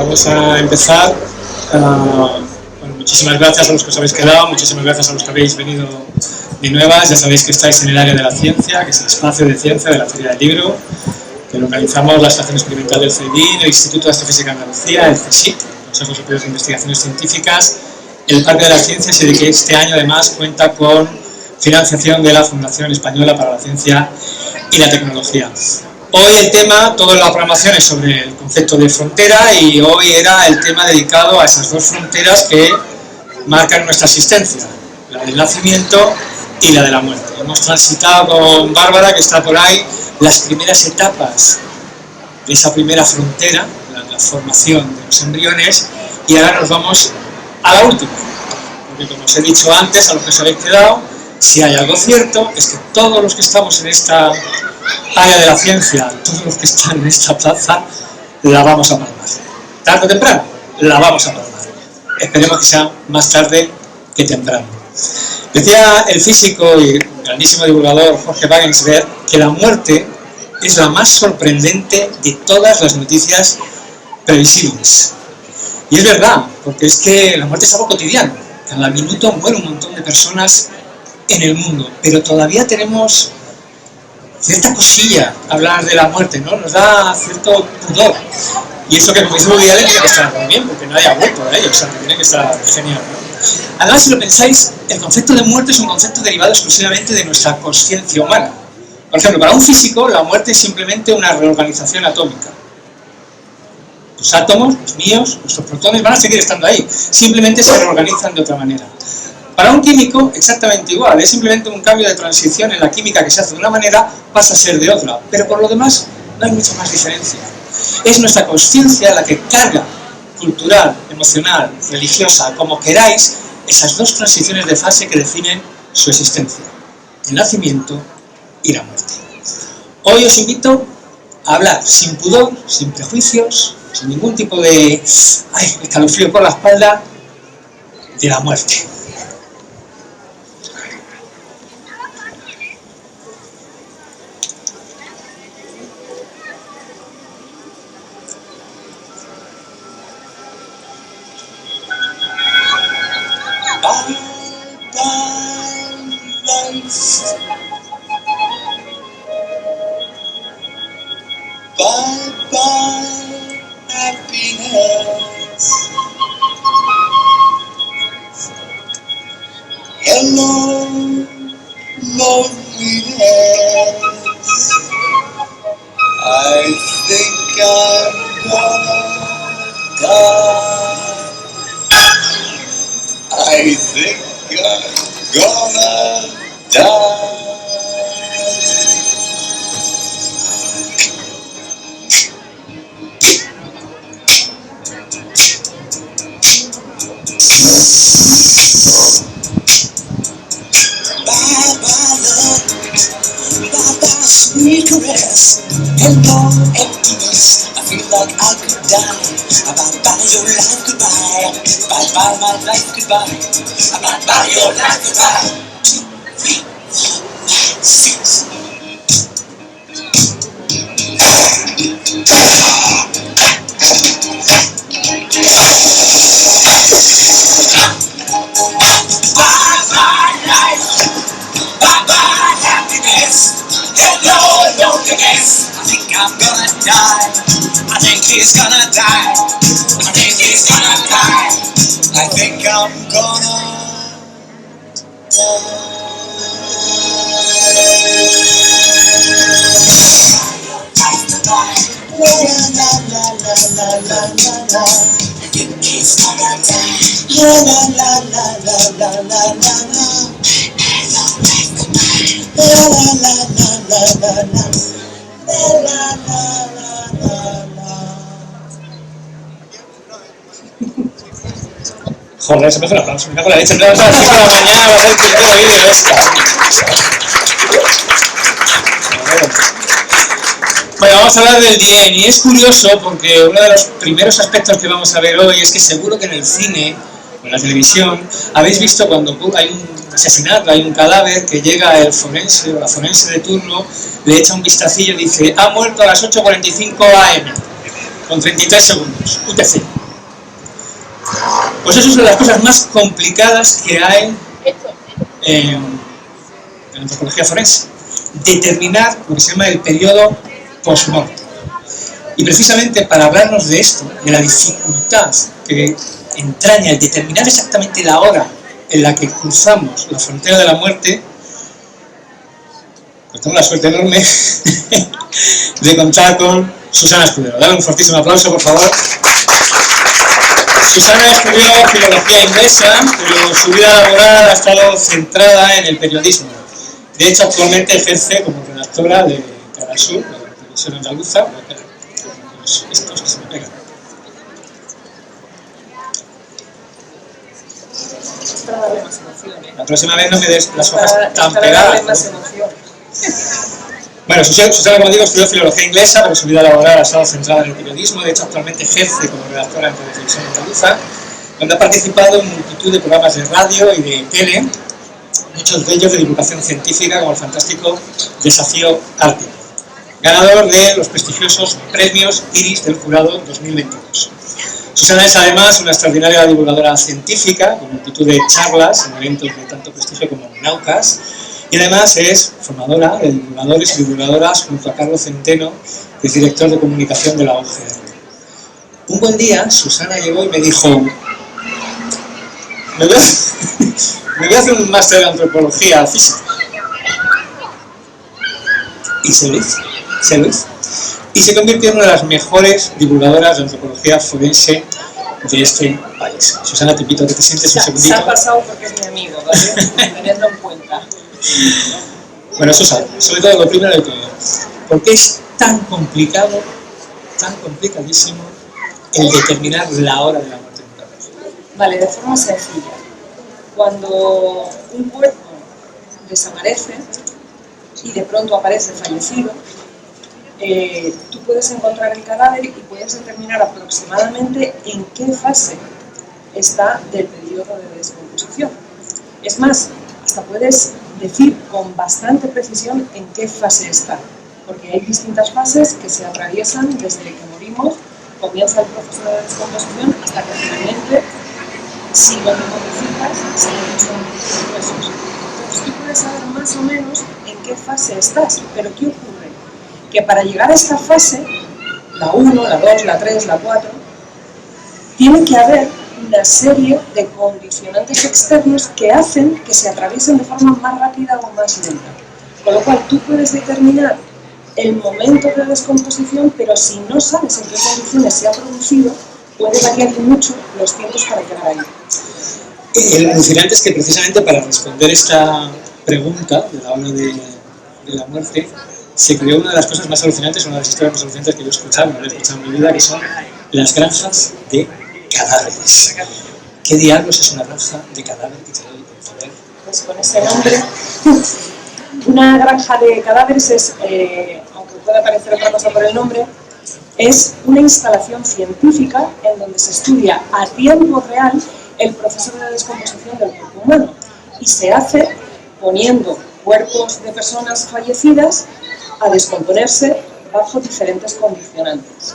vamos a empezar. Bueno, muchísimas gracias a los que os habéis quedado, muchísimas gracias a los que habéis venido de nuevas. Ya sabéis que estáis en el área de la ciencia, que es el espacio de ciencia de la Feria del Libro, que localizamos la Estación Experimental del CEDIN, el Instituto de Astrofísica de Andalucía, el CSIC, el Consejo Superior de Investigaciones Científicas, el Parque de las Ciencias, y de que este año además cuenta con financiación de la Fundación Española para la Ciencia y la Tecnología. Hoy el tema, toda la programación es sobre el concepto de frontera, y hoy era el tema dedicado a esas dos fronteras que marcan nuestra existencia, la del nacimiento y la de la muerte. Hemos transitado con Bárbara, que está por ahí, las primeras etapas de esa primera frontera, la formación de los embriones, y ahora nos vamos a la última, porque como os he dicho antes, a los que os habéis quedado, si hay algo cierto es que todos los que estamos en esta área de la ciencia, todos los que están en esta plaza, la vamos a palmar. Tarde o temprano, la vamos a palmar. Esperemos que sea más tarde que temprano. Decía el físico y grandísimo divulgador Jorge Wagensberg que la muerte es la más sorprendente de todas las noticias previsibles. Y es verdad, porque es que la muerte es algo cotidiano. Cada minuto muere un montón de personas en el mundo, pero todavía tenemos cierta cosilla hablar de la muerte, ¿no? Nos da cierto pudor. Y eso que, como dice Woody Allen, tiene que estar muy bien, porque nadie ha vuelto a ello, o sea, que tiene que estar genial, ¿no? Además, si lo pensáis, el concepto de muerte es un concepto derivado exclusivamente de nuestra consciencia humana. Por ejemplo, para un físico, la muerte es simplemente una reorganización atómica. Los átomos, los míos, nuestros protones, van a seguir estando ahí, simplemente se reorganizan de otra manera. Para un químico, exactamente igual, es simplemente un cambio de transición en la química que se hace de una manera, pasa a ser de otra, pero por lo demás no hay mucha más diferencia. Es nuestra consciencia la que carga, cultural, emocional, religiosa, como queráis, esas dos transiciones de fase que definen su existencia, el nacimiento y la muerte. Hoy os invito a hablar sin pudor, sin prejuicios, sin ningún tipo de escalofrío por la espalda, de la muerte. Bye bye happiness. Hello loneliness. I think I'm gonna die. I think I'm gonna die. Sweet caress, hello emptiness. I feel like I could die. Bye bye your life goodbye. Bye bye my life goodbye. Bye bye your life goodbye. 2, 3, 4, 5, 6. Bye bye life. Bye bye happiness. Hello, loneliness. I think I'm gonna die. I think he's gonna die. I think he's gonna die. I think I'm gonna die. La la la la la la la la. I think he's gonna die. La la la la la la la la la. La la la la la la la. La la la la la. Joder, se me hace un aplauso, me cago en la leche. Me vamos a las 5 de la mañana, va a ser el primer vídeo de esta. Bueno, vamos a hablar del DN, y es curioso porque uno de los primeros aspectos que vamos a ver hoy es que seguro que en el cine o en la televisión habéis visto cuando hay un asesinato, hay un cadáver, que llega el forense o la forense de turno, le echa un vistacillo y dice: ha muerto a las 8:45 AM, con 33 segundos, UTC. Pues eso es una de las cosas más complicadas que hay en antropología forense. Determinar lo que se llama el periodo post-mortem. Y precisamente para hablarnos de esto, de la dificultad que entraña el determinar exactamente la hora en la que cruzamos la frontera de la muerte, pues tengo la suerte enorme de contar con Susana Escudero. Dale un fortísimo aplauso, por favor. Susana estudió filología inglesa, pero su vida laboral ha estado centrada en el periodismo. De hecho, actualmente ejerce como redactora de Canal Sur, de la televisión andaluza. Estos que se me pegan. Para darle más emoción, ¿eh? La próxima vez no me des las hojas tan pegadas. Más emoción. Bueno, Susana, como digo, estudió filología inglesa, pero su vida laboral ha estado centrada en el periodismo. De hecho, actualmente ejerce como redactora en televisión andaluza, donde ha participado en multitud de programas de radio y de tele, muchos de ellos de divulgación científica, como el fantástico Desafío Ártico, ganador de los prestigiosos premios Iris del Jurado 2022. Susana es además una extraordinaria divulgadora científica, con multitud de charlas en eventos de tanto prestigio como Naucas, y además es formadora de divulgadores y divulgadoras junto a Carlos Centeno, que es director de comunicación de la OGR. Un buen día, Susana llegó y me dijo: me voy a hacer un máster de antropología física. Y se lo hizo. Y se convirtió en una de las mejores divulgadoras de antropología forense de este país. Susana, te invito a que te sientes un segundito. Se ha pasado porque es mi amigo, ¿vale? Teniendo en cuenta. Bueno, Susana, sobre todo lo primero de todo, ¿por qué es tan complicado, tan complicadísimo el determinar la hora de la muerte de un cadáver? Vale, de forma sencilla. Cuando un cuerpo desaparece y de pronto aparece fallecido, tú puedes encontrar el cadáver y puedes determinar aproximadamente en qué fase está del periodo de descomposición. Es más, hasta puedes decir con bastante precisión en qué fase está, porque hay distintas fases que se atraviesan desde que morimos, comienza el proceso de descomposición hasta que finalmente, si lo modificas, se son los huesos. Entonces tú puedes saber más o menos en qué fase estás, pero ¿qué ocurre? Que para llegar a esta fase, la 1, la 2, la 3, la 4, tiene que haber una serie de condicionantes externos que hacen que se atraviesen de forma más rápida o más lenta. Con lo cual tú puedes determinar el momento de descomposición, pero si no sabes en qué condiciones se ha producido, puede variar mucho los tiempos para llegar ahí. Lo alucinante es que precisamente para responder esta pregunta de la hora de la muerte, se creó una de las cosas más alucinantes, una de las historias más alucinantes que yo he escuchado, no he escuchado en mi vida, que son las granjas de cadáveres. ¿Qué diablos es una granja de cadáveres que te doy el poder? Pues con ese nombre, una granja de cadáveres es, aunque pueda parecer otra cosa por el nombre, es una instalación científica en donde se estudia a tiempo real el proceso de descomposición del cuerpo humano y se hace poniendo cuerpos de personas fallecidas a descomponerse bajo diferentes condicionantes.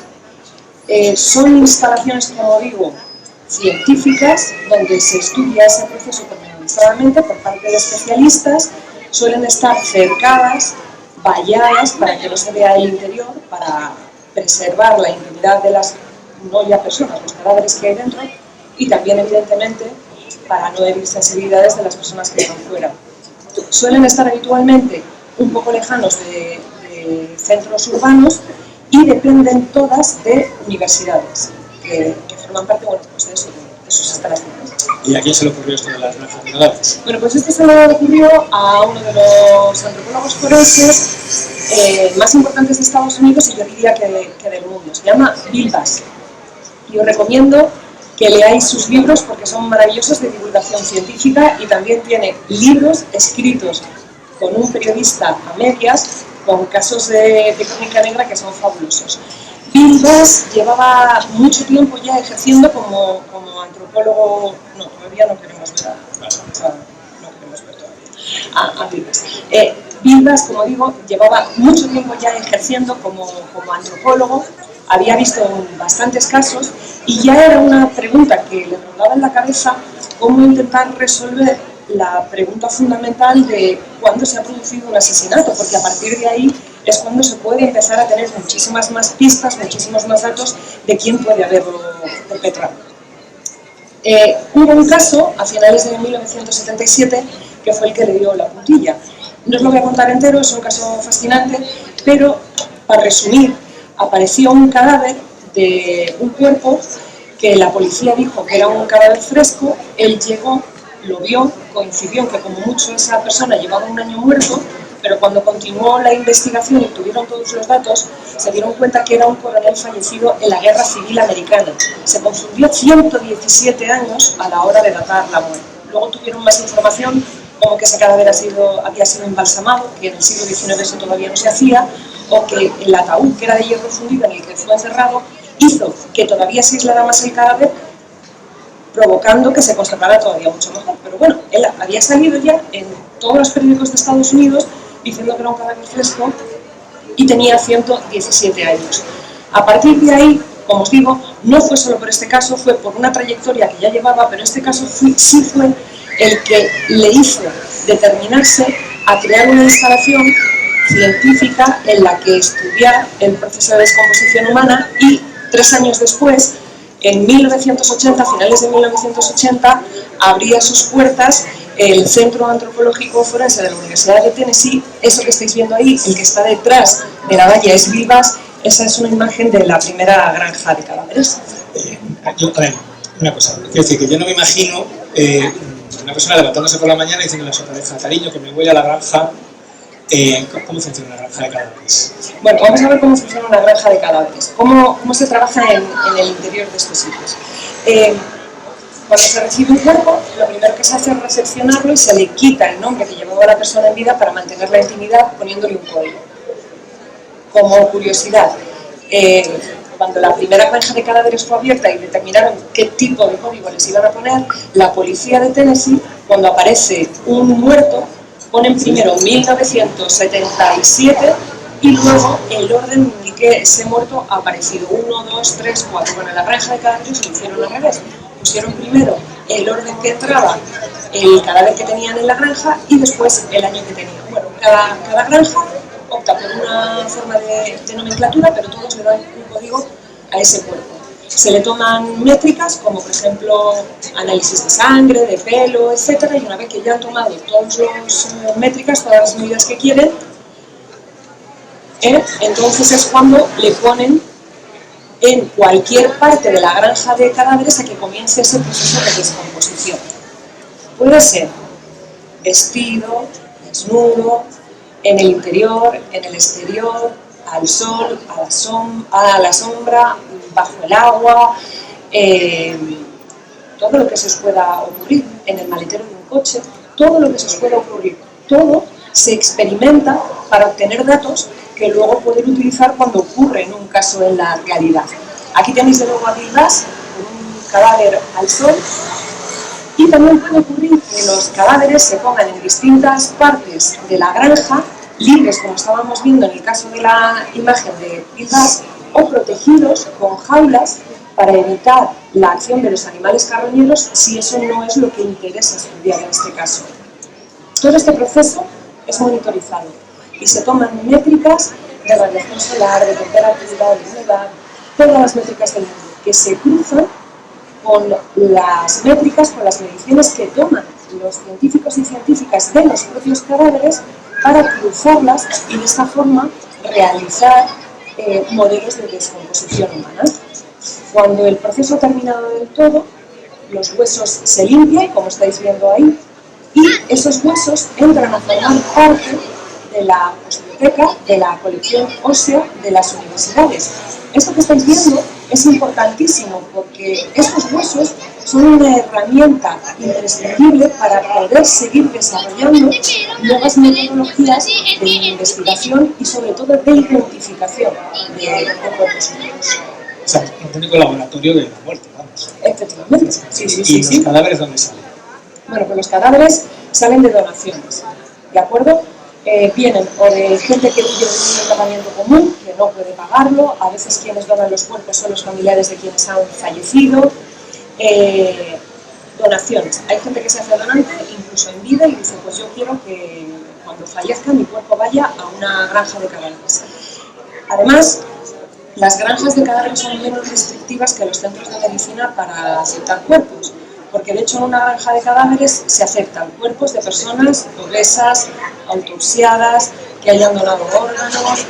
Son instalaciones, como digo, científicas, donde se estudia ese proceso pormenorizadamente por parte de especialistas, suelen estar cercadas, valladas para que no se vea el interior, para preservar la intimidad de las, no ya personas, los cadáveres que hay dentro, y también, evidentemente, para no herir sensibilidades de las personas que están fuera. Suelen estar habitualmente un poco lejanos de centros urbanos y dependen todas de universidades que forman parte, bueno, pues de sus instalaciones. ¿Y a quién se le ocurrió esto de las granjas de cadáveres? Bueno, pues esto se le ocurrió a uno de los antropólogos forenses más importantes de Estados Unidos y yo diría que del mundo. Se llama Bill Bass. Y os recomiendo que leáis sus libros porque son maravillosos de divulgación científica y también tiene libros escritos con un periodista a medias con casos de crónica negra que son fabulosos. Bill Bass llevaba mucho tiempo ya ejerciendo como antropólogo. No, todavía no queremos ver a Bill Bass. Vildas, como digo, llevaba mucho tiempo ya ejerciendo como antropólogo, había visto bastantes casos y ya era una pregunta que le rondaba en la cabeza cómo intentar resolver la pregunta fundamental de cuándo se ha producido un asesinato, porque a partir de ahí es cuando se puede empezar a tener muchísimas más pistas, muchísimos más datos de quién puede haberlo perpetrado. Hubo un caso a finales de 1977 que fue el que le dio la puntilla. No os lo voy a contar entero, es un caso fascinante, pero para resumir, apareció un cadáver de un cuerpo que la policía dijo que era un cadáver fresco, él llegó, lo vio, coincidió que como mucho esa persona llevaba un año muerto, pero cuando continuó la investigación y tuvieron todos los datos, se dieron cuenta que era un coronel fallecido en la Guerra Civil Americana. Se confundió 117 años a la hora de datar la muerte. Luego tuvieron más información, como que ese cadáver había sido embalsamado, que en el siglo XIX eso todavía no se hacía, o que el ataúd, que era de hierro fundido en el que fue encerrado, hizo que todavía se aislara más el cadáver, provocando que se conservara todavía mucho mejor. Pero bueno, él había salido ya en todos los periódicos de Estados Unidos diciendo que era un cadáver fresco y tenía 117 años. A partir de ahí, como os digo, no fue solo por este caso, fue por una trayectoria que ya llevaba, pero este caso sí fue el que le hizo determinarse a crear una instalación científica en la que estudiar el proceso de descomposición humana y 3 años después, en 1980, finales de 1980, abría sus puertas el Centro Antropológico Forense de la Universidad de Tennessee. Eso que estáis viendo ahí, el que está detrás de la valla es Vildas, esa es una imagen de la primera granja de cadáveres. Una cosa, quiero decir que yo no me imagino una persona levantándose por la mañana y diciendo a su pareja, cariño, que me voy a la granja. ¿Cómo funciona una granja de cadáveres? Bueno, vamos a ver cómo funciona una granja de cadáveres, cómo se trabaja en el interior de estos sitios. Cuando se recibe un cuerpo, lo primero que se hace es recepcionarlo y se le quita el nombre que llevaba la persona en vida para mantener la intimidad poniéndole un código. Como curiosidad, cuando la primera granja de cadáveres fue abierta y determinaron qué tipo de código les iban a poner, la policía de Tennessee, cuando aparece un muerto, ponen primero 1977 y luego el orden en el que ese muerto ha aparecido, 1, 2, 3, 4. Bueno, en la granja de cadáveres lo hicieron al revés. Pusieron primero el orden que entraba el cadáver que tenían en la granja y después el año que tenían. Bueno, cada granja opta por una forma de nomenclatura, pero todos le dan un código a ese cuerpo. Se le toman métricas, como por ejemplo análisis de sangre, de pelo, etc. Y una vez que ya han tomado todas las métricas, todas las medidas que quieren, entonces es cuando le ponen en cualquier parte de la granja de cadáveres a que comience ese proceso de descomposición. Puede ser vestido, desnudo, en el interior, en el exterior, al sol, a la sombra, bajo el agua, todo lo que se os pueda ocurrir, en el maletero de un coche, todo lo que se os pueda ocurrir, todo se experimenta para obtener datos que luego poder utilizar cuando ocurre en un caso en la realidad. Aquí tenéis de nuevo a Vildas, con un cadáver al sol, y también puede ocurrir que los cadáveres se pongan en distintas partes de la granja, libres, como estábamos viendo en el caso de la imagen de Vildas, o protegidos con jaulas para evitar la acción de los animales carroñeros si eso no es lo que interesa estudiar en este caso. Todo este proceso es monitorizado y se toman métricas de radiación solar, de temperatura, de humedad, todas las métricas del mundo, que se cruzan con las métricas, con las mediciones que toman los científicos y científicas de los propios cadáveres para cruzarlas y de esta forma realizar modelos de descomposición humana. Cuando el proceso ha terminado del todo, los huesos se limpian, como estáis viendo ahí, y esos huesos entran a formar parte de la osteoteca, de la colección ósea de las universidades. Esto que estáis viendo es importantísimo porque estos huesos son una herramienta imprescindible para poder seguir desarrollando nuevas metodologías de investigación y sobre todo de identificación de cuerpos humanos. O sea, un único laboratorio de la muerte, vamos. Efectivamente, sí. ¿Y los cadáveres dónde salen? Bueno, pues los cadáveres salen de donaciones, ¿de acuerdo? vienen o de gente que vive en un tratamiento común, que no puede pagarlo, a veces quienes donan los cuerpos son los familiares de quienes han fallecido, donaciones. Hay gente que se hace donante incluso en vida y dice, pues yo quiero que cuando fallezca mi cuerpo vaya a una granja de cadáveres. Además, las granjas de cadáveres son menos restrictivas que los centros de medicina para aceptar cuerpos, porque de hecho en una granja de cadáveres se aceptan cuerpos de personas obesas, autopsiadas, que hayan donado órganos.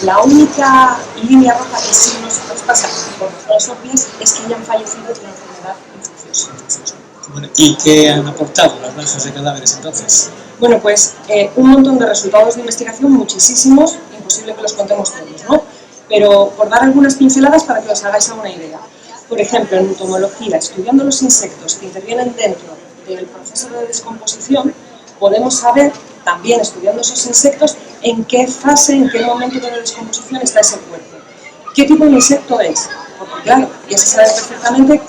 La única línea roja que sí nos traspasa por razones obvias es que hayan fallecido de una enfermedad infecciosa. Bueno, ¿y qué han aportado las granjas de cadáveres entonces? Bueno, pues un montón de resultados de investigación, muchísimos, imposible que los contemos todos, ¿no? Pero por dar algunas pinceladas para que os hagáis una idea. Por ejemplo, en entomología, estudiando los insectos que intervienen dentro del proceso de descomposición, podemos saber, también estudiando esos insectos, en qué fase, en qué momento de la descomposición está ese cuerpo. ¿Qué tipo de insecto es? Porque claro, ya se sabe perfectamente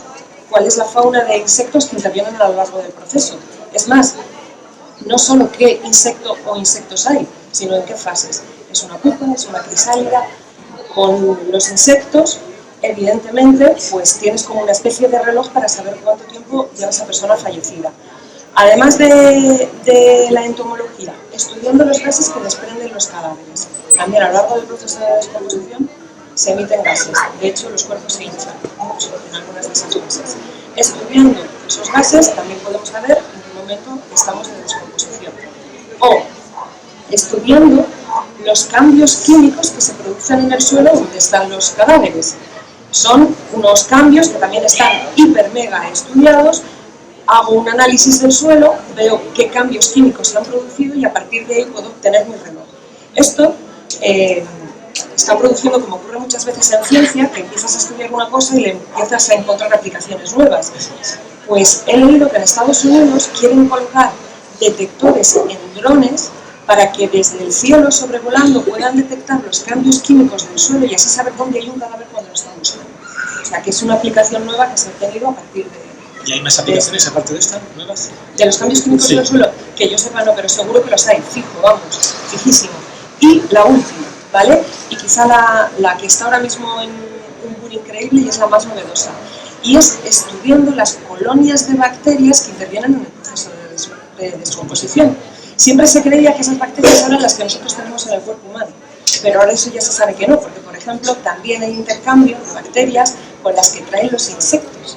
cuál es la fauna de insectos que intervienen a lo largo del proceso. Es más, no solo qué insecto o insectos hay, sino en qué fases. ¿Es una pupa? ¿Es una crisálida? Con los insectos, evidentemente, pues tienes como una especie de reloj para saber cuánto tiempo lleva esa persona fallecida. Además de la entomología, estudiando los gases que desprenden los cadáveres. También a lo largo del proceso de descomposición se emiten gases. De hecho, los cuerpos se hinchan mucho en algunas de esas gases. Estudiando esos gases también podemos saber en qué momento estamos en descomposición. O estudiando los cambios químicos que se producen en el suelo donde están los cadáveres. Son unos cambios que también están hiper mega estudiados. Hago un análisis del suelo, veo qué cambios químicos se han producido y a partir de ahí puedo obtener mi reloj. Esto está produciendo, como ocurre muchas veces en ciencia, que empiezas a estudiar una cosa y le empiezas a encontrar aplicaciones nuevas. Pues he leído que en Estados Unidos quieren colocar detectores en drones para que desde el cielo sobrevolando puedan detectar los cambios químicos del suelo y así saber dónde hay un cadáver cuando lo están buscando. O sea que es una aplicación nueva que se ha obtenido a partir de... ¿Y hay más aplicaciones aparte de estas nuevas? De los cambios químicos del suelo, que yo sepa no, pero seguro que los hay, fijo, vamos, fijísimo. Y la última, ¿vale? Y quizá la que está ahora mismo en un boom increíble y es la más novedosa. Y es estudiando las colonias de bacterias que intervienen en el proceso de descomposición. Siempre se creía que esas bacterias eran las que nosotros tenemos en el cuerpo humano, pero ahora eso ya se sabe que no, porque por ejemplo también hay intercambio de bacterias con las que traen los insectos.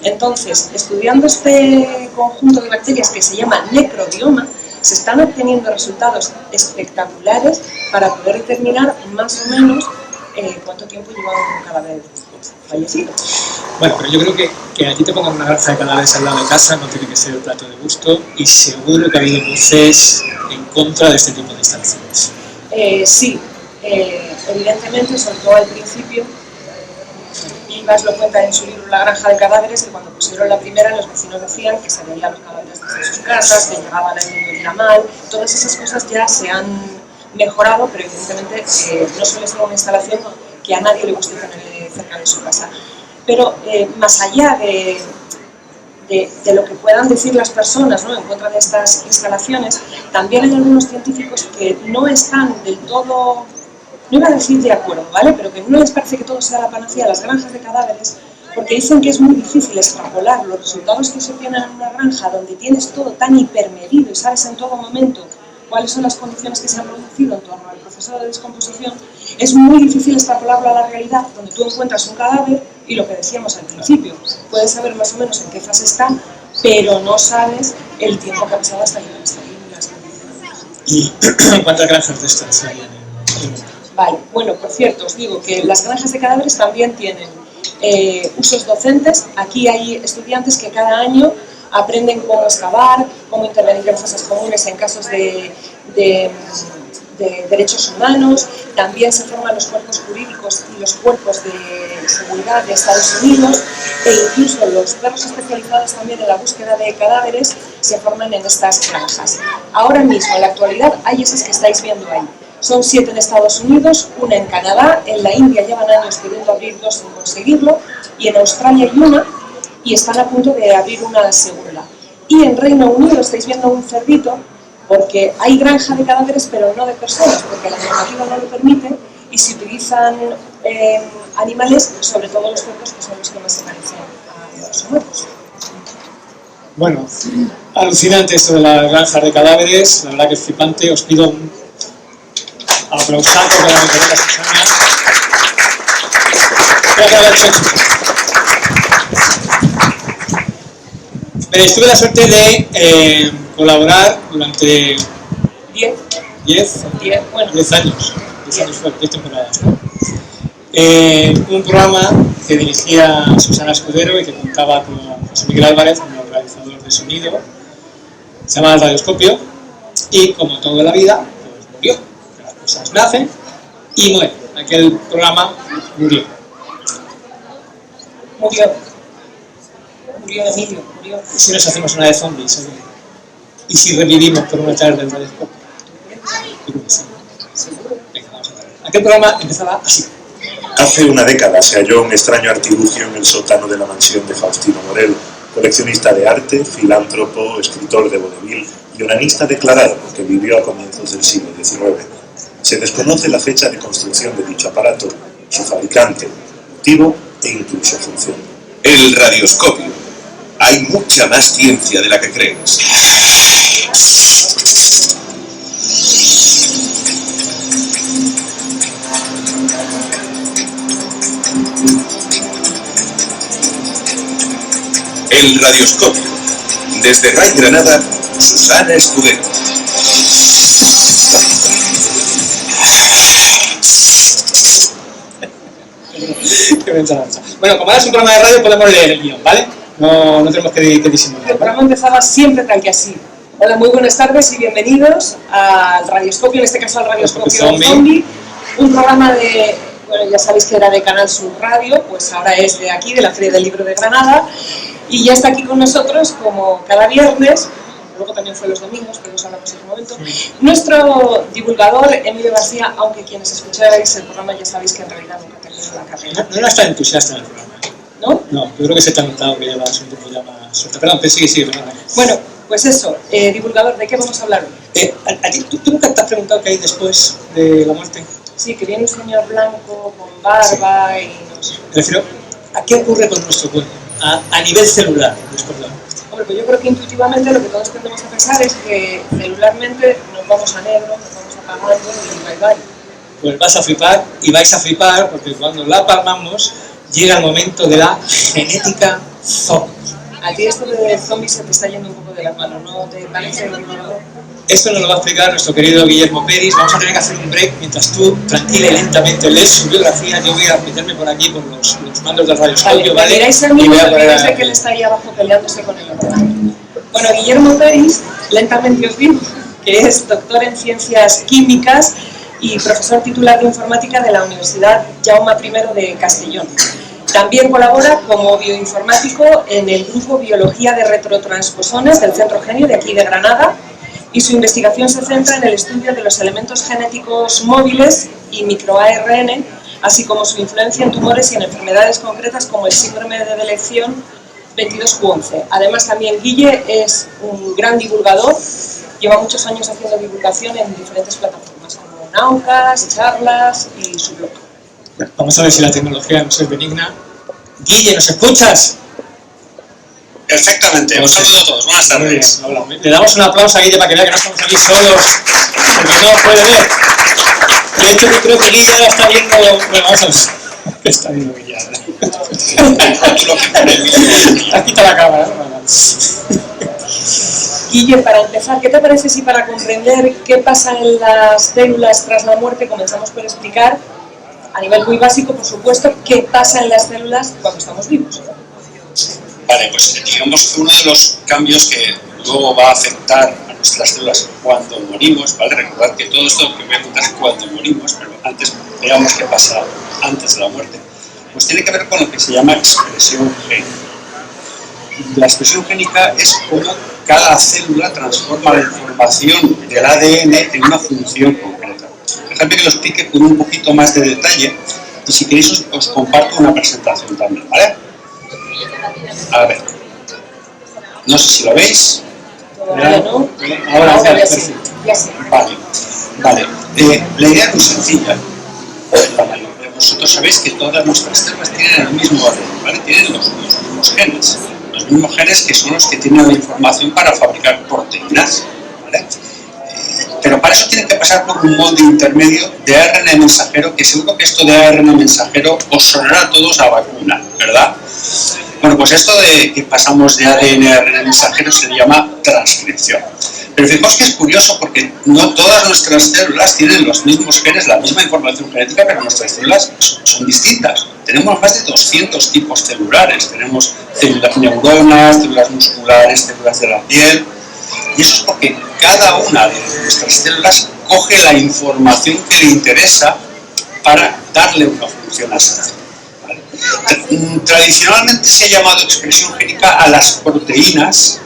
Entonces, estudiando este conjunto de bacterias que se llama necrobioma, se están obteniendo resultados espectaculares para poder determinar más o menos cuánto tiempo lleva un cadáver fallecido. Bueno, pero yo creo que aquí te pongan una granja de cadáveres al lado de casa no tiene que ser el plato de gusto y seguro que ha habido voces en contra de este tipo de instalaciones. Sí, evidentemente, sobre todo al principio, Vivas lo cuenta en su libro La granja de cadáveres, que cuando pusieron la primera los vecinos decían que se veían los cadáveres desde sus casas, que llegaban a ir mal, todas esas cosas ya se han mejorado, pero evidentemente no suele ser una instalación que a nadie le guste tener cerca de su casa. Pero más allá de lo que puedan decir las personas, ¿no?, en contra de estas instalaciones, también hay algunos científicos que no están del todo, no iba a decir de acuerdo, ¿vale?, pero que no les parece que todo sea la panacea de las granjas de cadáveres, porque dicen que es muy difícil extrapolar los resultados que se obtienen en una granja donde tienes todo tan hipermedido y sabes en todo momento cuáles son las condiciones que se han producido en torno al proceso de descomposición. Es muy difícil extrapolarlo a la realidad, donde tú encuentras un cadáver y lo que decíamos al principio, puedes saber más o menos en qué fase está, pero no sabes el tiempo que ha pasado hasta llegar hasta ahí. ¿Y cuántas granjas de estas hay en el mundo? Vale, bueno, por cierto, os digo que las granjas de cadáveres también tienen usos docentes. Aquí hay estudiantes que cada año aprenden cómo excavar, cómo intervenir en fosas comunes en casos de derechos humanos. También se forman los cuerpos jurídicos y los cuerpos de seguridad de Estados Unidos, e incluso los perros especializados también en la búsqueda de cadáveres se forman en estas granjas. Ahora mismo, en la actualidad, hay esas que estáis viendo ahí. Son 7 en Estados Unidos, una en Canadá, en la India llevan años queriendo abrir 2 sin conseguirlo, y en Australia hay una, y están a punto de abrir una segunda. Y en Reino Unido estáis viendo un cerdito porque hay granja de cadáveres pero no de personas, porque la normativa no lo permite y se utilizan animales, sobre todo los cerdos, que son los que más se parecen a los humanos. Bueno, alucinante esto de las granjas de cadáveres, la verdad que es flipante. Os pido un aplausazo para mi colega Susana. Tuve la suerte de colaborar durante 10 años, 10 temporadas, ¿no? Un programa que dirigía Susana Escudero y que contaba con José Miguel Álvarez como realizador de sonido. Se llama El Radioscopio y, como toda la vida, pues murió. Las cosas nacen y mueren. Aquel programa murió. Murió Emilio, murió. ¿Y si nos hacemos una de zombies? ¿Eh? ¿Y si revivimos por una tarde del Radioscopio? Venga, vamos a ver. Aquel programa empezaba así. Hace una década se halló un extraño artilugio en el sótano de la mansión de Faustino Morel, coleccionista de arte, filántropo, escritor de vodevil y onanista declarado que vivió a comienzos del siglo XIX. Se desconoce la fecha de construcción de dicho aparato, su fabricante, motivo e incluso función. El radioscopio. Hay mucha más ciencia de la que crees. El radioscopio. Desde Ray Granada, Susana Escudero. Bueno, como ahora es un programa de radio, podemos leer el guión, ¿vale? No tenemos que disimular. El programa empezaba siempre tal que así. Hola, muy buenas tardes y bienvenidos al Radioscopio, en este caso al Radioscopio Zombie, un programa de, bueno, ya sabéis que era de Canal Sur Radio, pues ahora es de aquí, de la Feria del Libro de Granada, y ya está aquí con nosotros, como cada viernes, luego también fue los domingos, pero eso hablamos en otro momento, nuestro divulgador, Emilio García, aunque quienes escucháis el programa ya sabéis que en realidad nunca terminó la carrera. No era tan entusiasta en el programa. ¿No? No, yo creo que se te ha notado que llevas un tiempo ya más suelta. Perdón, sigue, perdón. Bueno, pues eso, divulgador, ¿de qué vamos a hablar hoy? ¿Tú nunca te has preguntado qué hay después de la muerte? Sí, que viene un señor blanco con barba y no sé. Me refiero, ¿a qué ocurre con nuestro cuerpo? A nivel celular, después de la muerte. Hombre, pues yo creo que intuitivamente lo que todos tendemos a pensar es que celularmente nos vamos a negro, nos vamos apagando y bye bye. Pues vas a flipar y vais a flipar porque cuando la apagamos llega el momento de la genética zombie. A ti esto de zombies se te está yendo un poco de las manos, ¿no te parece? Esto nos lo va a explicar nuestro querido Guillermo Peris. Vamos a tener que hacer un break mientras tú, tranquila y lentamente, lees su biografía. Yo voy a meterme por aquí por los mandos del radioscopio, ¿vale? Miráis el mismo que él está ahí abajo peleándose con el ordenador. Bueno, Guillermo Peris, lentamente os digo, que es doctor en ciencias químicas y profesor titular de informática de la Universidad Jaume I de Castellón. También colabora como bioinformático en el grupo Biología de Retrotransposones del Centro Genio de aquí de Granada y su investigación se centra en el estudio de los elementos genéticos móviles y microARN, así como su influencia en tumores y en enfermedades concretas como el síndrome de Delección 22q11. Además, también Guille es un gran divulgador, lleva muchos años haciendo divulgación en diferentes plataformas como Naucas, charlas y su blog. Vamos a ver si la tecnología nos es benigna. Guille, ¿nos escuchas? Perfectamente, un saludo a todos, buenas tardes. Le damos un aplauso a Guille para que vea que no estamos aquí solos, porque no nos puede ver. De hecho, yo creo que Guille ahora está viendo... Bueno, vamos a ver. ¿Qué está viendo Guille ahora? Aquí está la cámara, ¿no? Guille, para empezar, ¿qué te parece si para comprender qué pasa en las células tras la muerte comenzamos por explicar, a nivel muy básico, por supuesto, qué pasa en las células cuando estamos vivos? Vale, pues digamos que uno de los cambios que luego va a afectar a nuestras células cuando morimos, ¿vale? Recordad que todo esto que voy a contar es cuando morimos, pero antes veamos qué pasa antes de la muerte. Pues tiene que ver con lo que se llama expresión génica. La expresión génica es cómo cada célula transforma la información del ADN en una función concreta. Dejadme que lo explique con un poquito más de detalle y si queréis os comparto una presentación también, ¿vale? A ver, no sé si lo veis. Todavía no. Ahora ya sí. sí. Ya sí. Vale. La idea es muy sencilla. La mayoría de vosotros sabéis que todas nuestras células tienen el mismo orden, ¿vale? Tienen los mismos genes. Los mismos genes que son los que tienen la información para fabricar proteínas, ¿vale? Pero para eso tienen que pasar por un molde intermedio de ARN mensajero, que seguro que esto de ARN mensajero os sonará a todos a vacuna, ¿verdad? Bueno, pues esto de que pasamos de ADN a ARN mensajero se llama transcripción. Pero fijaos que es curioso porque no todas nuestras células tienen los mismos genes, la misma información genética, pero nuestras células son distintas. Tenemos más de 200 tipos celulares. Tenemos células neuronas, células musculares, células de la piel. Y eso es porque cada una de nuestras células coge la información que le interesa para darle una función a esa célula. ¿Vale? Tradicionalmente se ha llamado expresión génica a las proteínas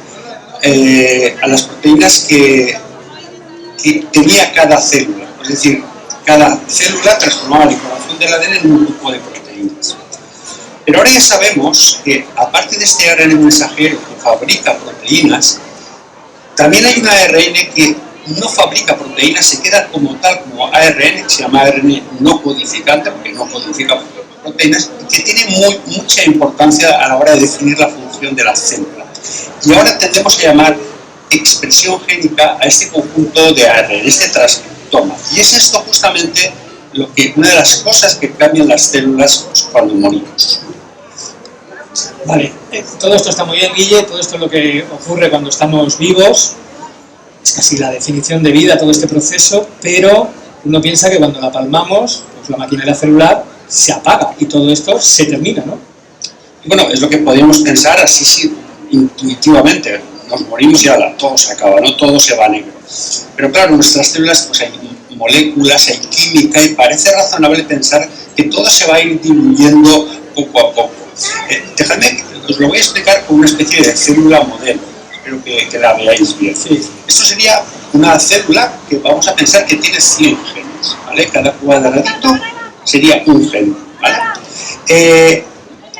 que tenía cada célula. Es decir, cada célula transformaba la información del ADN en un grupo de proteínas. Pero ahora ya sabemos que, aparte de este ARN mensajero que fabrica proteínas, también hay un ARN que no fabrica proteínas, se queda como tal, como ARN, que se llama ARN no codificante, porque no codifica proteínas, y que tiene mucha importancia a la hora de definir la función de la célula. Y ahora tendemos a llamar expresión génica a este conjunto de ARN, este transcriptoma. Y es esto justamente una de las cosas que cambian las células cuando morimos. Vale, todo esto está muy bien, Guille, todo esto es lo que ocurre cuando estamos vivos, es casi la definición de vida todo este proceso, pero uno piensa que cuando la palmamos, pues la maquinaria celular se apaga y todo esto se termina, ¿no? Y bueno, es lo que podríamos pensar así sí, intuitivamente. Nos morimos y ahora todo se acaba, ¿no? Todo se va a negro. Pero claro, en nuestras células pues hay moléculas, hay química y parece razonable pensar que todo se va a ir diluyendo poco a poco. Dejadme que os lo voy a explicar con una especie de célula modelo. Espero que la veáis bien. Sí. Esto sería una célula que vamos a pensar que tiene 100 genes, ¿vale? Cada cuadradito sería un gen, ¿vale?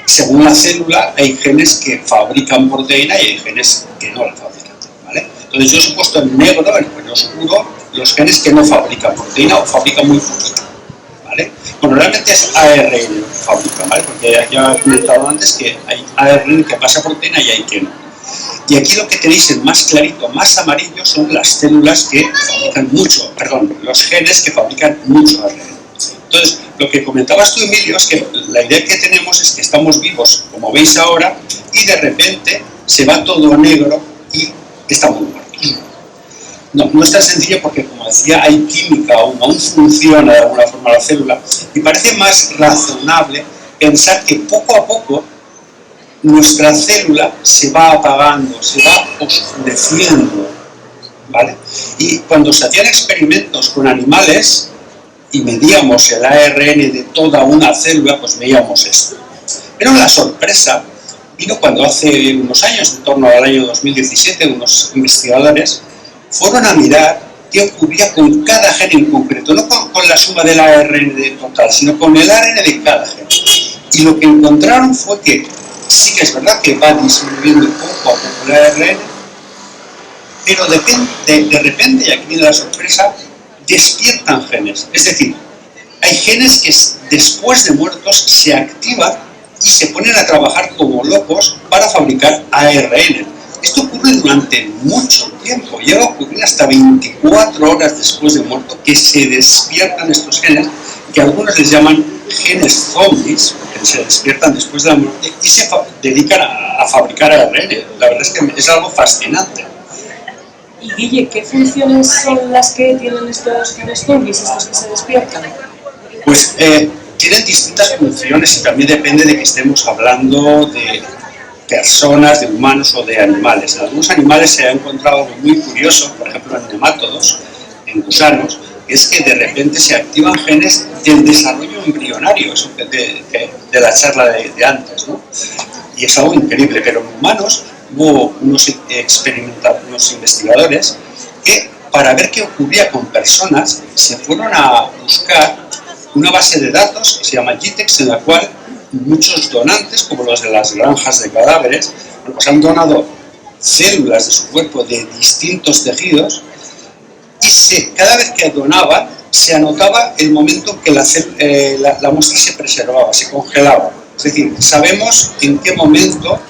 Según la célula hay genes que fabrican proteína y hay genes que no la fabrican, ¿vale? Entonces yo os he puesto en negro, en oscuro, los genes que no fabrican proteína o fabrican muy poquito, ¿vale? Bueno, realmente es ARN que fabrica, ¿vale? Porque ya he comentado antes que hay ARN que pasa proteína y hay que no. Y aquí lo que tenéis en más clarito, más amarillo, son las células que fabrican mucho, los genes que fabrican mucho ARN. Entonces, lo que comentabas tú, Emilio, es que la idea que tenemos es que estamos vivos, como veis ahora, y de repente se va todo a negro y estamos muertos. No es tan sencillo porque, como decía, hay química, aún funciona de alguna forma la célula, y parece más razonable pensar que poco a poco nuestra célula se va apagando, se va oscureciendo, ¿vale? Y cuando se hacían experimentos con animales y medíamos el ARN de toda una célula, pues veíamos esto. Pero la sorpresa vino cuando hace unos años, en torno al año 2017, unos investigadores fueron a mirar qué ocurría con cada gen en concreto, no con la suma del ARN de total, sino con el ARN de cada gen. Y lo que encontraron fue que sí que es verdad que va disminuyendo poco a poco el ARN, pero de repente, y aquí viene la sorpresa, despiertan genes. Es decir, hay genes que después de muertos se activan y se ponen a trabajar como locos para fabricar ARN. Esto ocurre durante mucho tiempo, llega a ocurrir hasta 24 horas después de muerto que se despiertan estos genes, que algunos les llaman genes zombies, que se despiertan después de la muerte y se dedican a fabricar ARN. La verdad es que es algo fascinante. Y Guille, ¿qué funciones son las que tienen estos genes zombies, estos que se despiertan? Pues tienen distintas funciones y también depende de que estemos hablando de personas, de humanos o de animales. En algunos animales se ha encontrado algo muy curioso, por ejemplo en nemátodos, en gusanos, que es que de repente se activan genes del desarrollo embrionario, eso de la charla de antes, ¿no? Y es algo increíble, pero en humanos hubo unos investigadores que, para ver qué ocurría con personas, se fueron a buscar una base de datos que se llama GTEx, en la cual muchos donantes, como los de las granjas de cadáveres, pues han donado células de su cuerpo de distintos tejidos y cada vez que donaban se anotaba el momento en que la muestra se preservaba, se congelaba. Es decir, sabemos en qué momento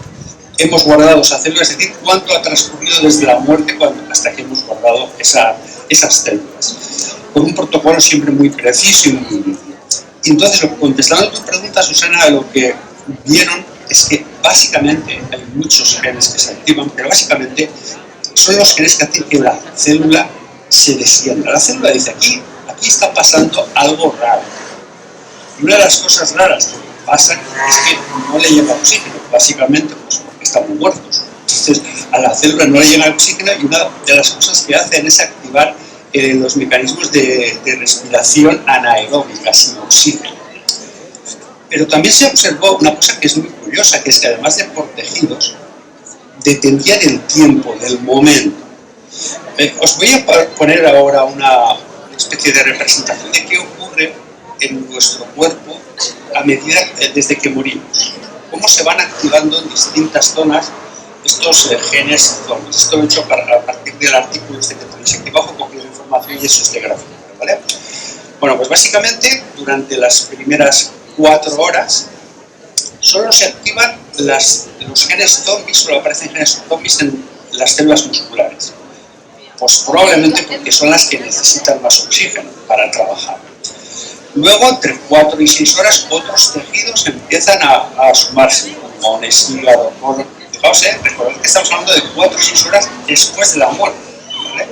hemos guardado esa célula, es decir, cuánto ha transcurrido desde la muerte hasta que hemos guardado esas células. Con un protocolo siempre muy preciso y muy limpio. Y entonces, contestando a tu pregunta, Susana, lo que vieron es que básicamente hay muchos genes que se activan, pero básicamente son los genes que hacen que la célula se descienda. La célula dice, aquí está pasando algo raro. Y una de las cosas raras que pasa es que no le llega oxígeno, básicamente pues porque estamos muertos. Entonces, a la célula no le llega el oxígeno y una de las cosas que hacen es activar los mecanismos de respiración anaeróbica, sin oxígeno. Pero también se observó una cosa que es muy curiosa, que es que además de por tejidos, dependía del tiempo, del momento. Os voy a poner ahora una especie de representación de qué ocurre en nuestro cuerpo a medida desde que morimos. Cómo se van activando en distintas zonas estos genes zombies. Esto lo he hecho a partir del artículo que tenéis aquí abajo, con la información y eso es de gráfico, ¿vale? Bueno, pues básicamente durante las primeras 4 horas solo se activan los genes zombies, solo aparecen genes zombies en las células musculares. Pues probablemente porque son las que necesitan más oxígeno para trabajar. Luego, entre 4 y 6 horas, otros tejidos empiezan a sumarse, pulmones, hígado, colon. Fijaos, recordad que estamos hablando de 4 o 6 horas después de la muerte, ¿vale?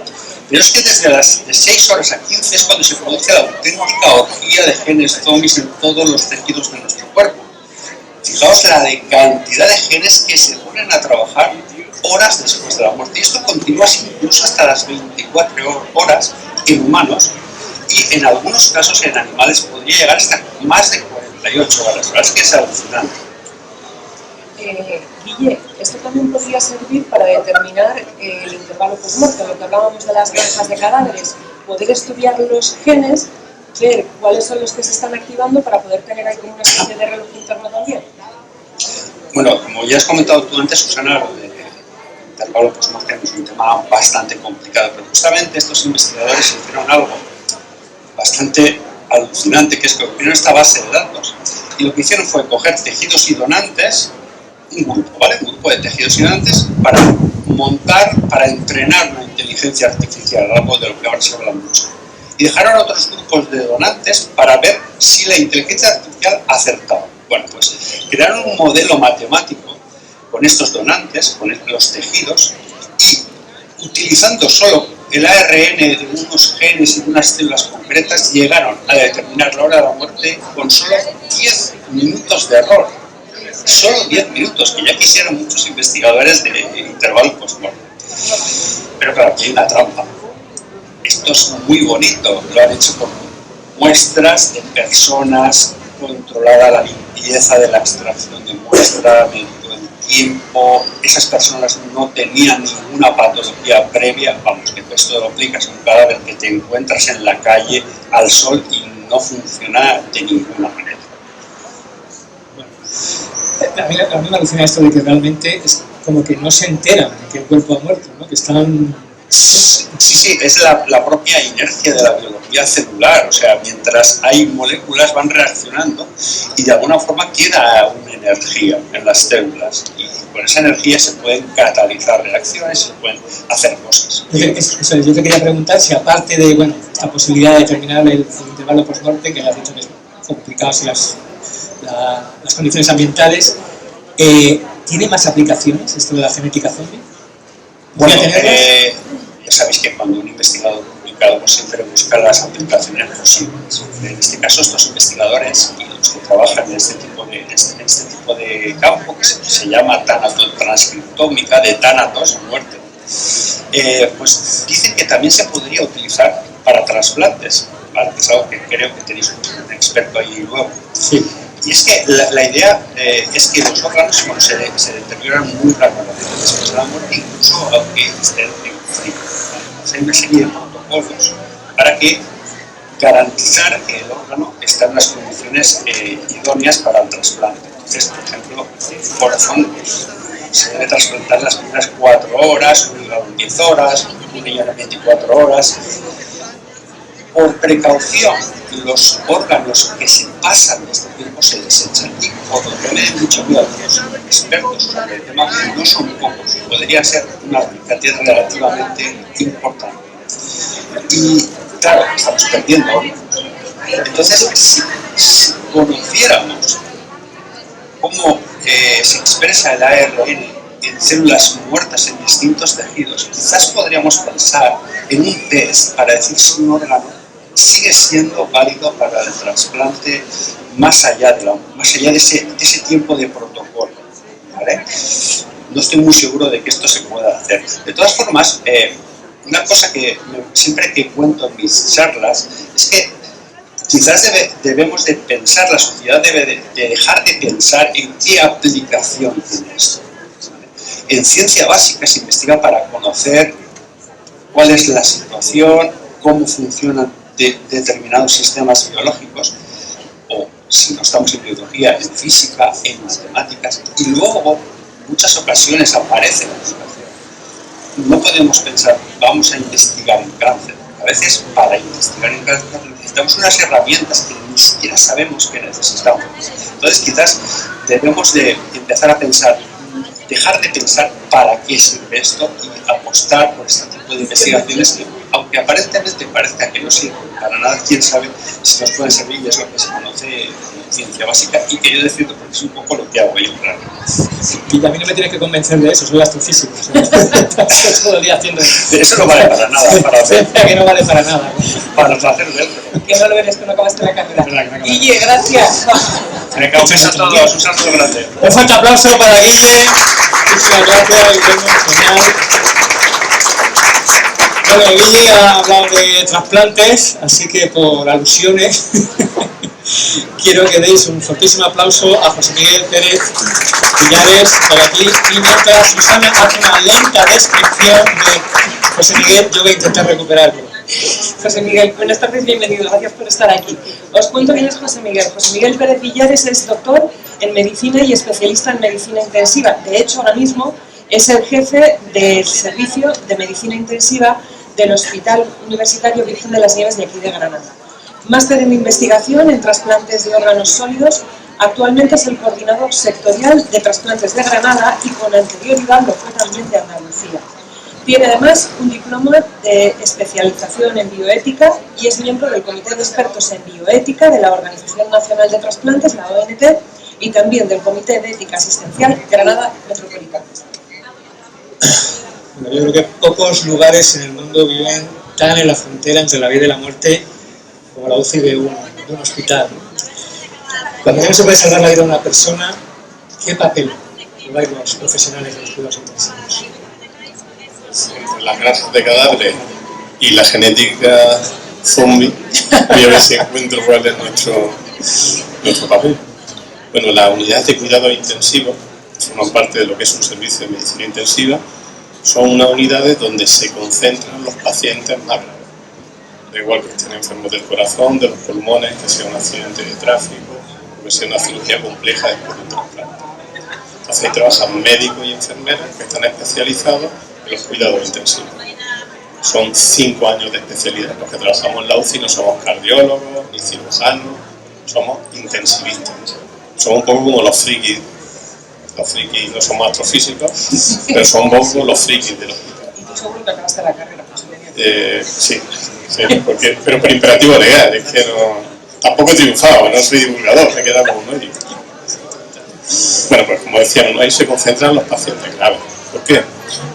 Pero es que desde las 6 horas a 15 es cuando se produce la auténtica orgía de genes zombies en todos los tejidos de nuestro cuerpo. Fijaos la cantidad de genes que se ponen a trabajar horas después de la muerte. Y esto continúa así incluso hasta las 24 horas en humanos y en algunos casos en animales podría llegar hasta más de 48 horas. La verdad es que es alucinante. Guille, esto también podría servir para determinar el intervalo post-mortem, lo que hablábamos de las granjas de cadáveres, poder estudiar los genes, ver cuáles son los que se están activando para poder tener ahí como una especie de reloj interno también. Bueno, como ya has comentado tú antes, Susana, lo de intervalo post-mortem es un tema bastante complicado, pero justamente estos investigadores hicieron algo bastante alucinante, que es que obtuvieron esta base de datos y lo que hicieron fue coger tejidos y donantes, un grupo, ¿vale? Un grupo de tejidos y donantes para entrenar una inteligencia artificial, algo de lo que ahora se habla mucho. Y dejaron a otros grupos de donantes para ver si la inteligencia artificial acertaba. Bueno, pues crearon un modelo matemático con estos donantes, con los tejidos, y utilizando solo el ARN de unos genes y de unas células concretas, llegaron a determinar la hora de la muerte con solo 10 minutos de error. Solo 10 minutos, que ya quisieron muchos investigadores de intervalo post-mortem. Pero claro, aquí hay una trampa. Esto es muy bonito, lo han hecho con muestras de personas, controlada la limpieza de la extracción de muestra, medido el tiempo, esas personas no tenían ninguna patología previa, vamos, que esto lo aplicas a un cadáver que te encuentras en la calle al sol y no funciona de ninguna manera. A mí me alucina esto de que realmente es como que no se enteran de que el cuerpo ha muerto, ¿no? Que están... Sí, es la propia inercia de la biología celular, o sea, mientras hay moléculas van reaccionando y de alguna forma queda una energía en las células y con esa energía se pueden catalizar reacciones, se pueden hacer cosas. Yo te quería preguntar si aparte de, bueno, la posibilidad de determinar el intervalo post-mortem, que ya has dicho que es complicado si las condiciones ambientales, ¿tiene más aplicaciones esto de la genética zombie? Bueno, ya sabéis que cuando un investigador publica algo siempre busca las aplicaciones posibles. En este caso, estos investigadores y los que trabajan en este tipo de campo, que se llama tanatotranscriptómica, de tánatos, muerte, pues dicen que también se podría utilizar para trasplantes, ¿vale? Que es algo que creo que tenéis un experto ahí luego. Sí. Y es que la idea es que los órganos se deterioran muy rápidamente después de la muerte, incluso aunque estén en frío. Hay una serie de protocolos para que garantizar que el órgano está en las condiciones idóneas para el trasplante. Entonces, por ejemplo, el corazón se debe trasplantar las primeras 4 horas, un hígado en 10 horas, un riñón en 24 horas. Por precaución, los órganos que se pasan de este tiempo se desechan y por lo que me han dicho los expertos sobre el tema, no son pocos, podría ser una cantidad relativamente importante. Y claro, estamos perdiendo órganos. Entonces, si conociéramos cómo se expresa el ARN en células muertas en distintos tejidos, quizás podríamos pensar en un test para decir si un órgano sigue siendo válido para el trasplante más allá de ese tiempo de protocolo, ¿vale? No estoy muy seguro de que esto se pueda hacer. De todas formas, una cosa que siempre que cuento en mis charlas es que quizás debemos de pensar, la sociedad debe de dejar de pensar en qué aplicación tiene esto, ¿vale? En ciencia básica se investiga para conocer cuál es la situación, cómo funcionan determinados sistemas biológicos, o si no estamos en biología, en física, en matemáticas, y luego en muchas ocasiones aparece la educación. No podemos pensar, vamos a investigar en cáncer. A veces para investigar en cáncer necesitamos unas herramientas que ni siquiera sabemos que necesitamos. Entonces quizás debemos de empezar a pensar, dejar de pensar para qué sirve esto y apostar por este tipo de investigaciones que, aunque aparentemente parezca que no sirven para nada, quién sabe si nos pueden servir, y es lo que se conoce en ciencia básica y que yo defiendo porque es un poco lo que hago yo, claro. Y también no me tienes que convencer de eso, soy astrofísico. Todo el día haciendo eso no vale para nada, para hacer, que no vale para nada. para hacer dentro. Que no lo eres, que no acabaste la carrera. Verdad. Guille, gracias. Me confieso a todos, un saludo grande. Un fuerte aplauso para Guille. Muchas gracias, Guillermo, genial. Bueno, Guille ha hablado de trasplantes, así que por alusiones quiero que deis un fortísimo aplauso a José Miguel Pérez Villares por aquí, y mientras Susana hace una lenta descripción de José Miguel, yo voy a intentar recuperarlo. José Miguel, buenas tardes, bienvenido, gracias por estar aquí. Os cuento quién es José Miguel. José Miguel Pérez Villares es doctor en medicina y especialista en medicina intensiva. De hecho, ahora mismo es el jefe del servicio de medicina intensiva del Hospital Universitario Virgen de las Nieves de aquí de Granada. Máster en investigación en trasplantes de órganos sólidos. Actualmente es el coordinador sectorial de trasplantes de Granada y con anterioridad lo fue también de Andalucía. Tiene además un diploma de especialización en bioética y es miembro del Comité de Expertos en Bioética de la Organización Nacional de Trasplantes, la ONT, y también del Comité de Ética Asistencial Granada Metropolitana. Bueno, yo creo que pocos lugares en el mundo viven tan en la frontera entre la vida y la muerte como la UCI de un hospital. Cuando no se puede salvar la vida de una persona, ¿qué papel jugáis los profesionales de los cuidados intensivos? Entre las grasas de cadáveres y la genética zombie, voy a ver si encuentro cuál es nuestro papel. Bueno, las unidades de cuidados intensivos forman parte de lo que es un servicio de medicina intensiva. Son unas unidades donde se concentran los pacientes más graves. Da igual que estén enfermos del corazón, de los pulmones, que sea un accidente de tráfico, o que sea una cirugía compleja después de un trasplante. Entonces ahí trabajan médicos y enfermeras que están especializados en los cuidados intensivos. Son 5 años de especialidad. Los que trabajamos en la UCI no somos cardiólogos ni cirujanos, somos intensivistas. Somos un poco como los frikis. Los frikis no somos astrofísicos, pero son un poco los frikis del hospital. Y tú seguro que acabaste la carrera, sí, pero por imperativo legal, es que no, tampoco he triunfado, no soy divulgador, me he quedado como médico. Bueno, pues como decíamos, ahí se concentran los pacientes graves. ¿Por qué?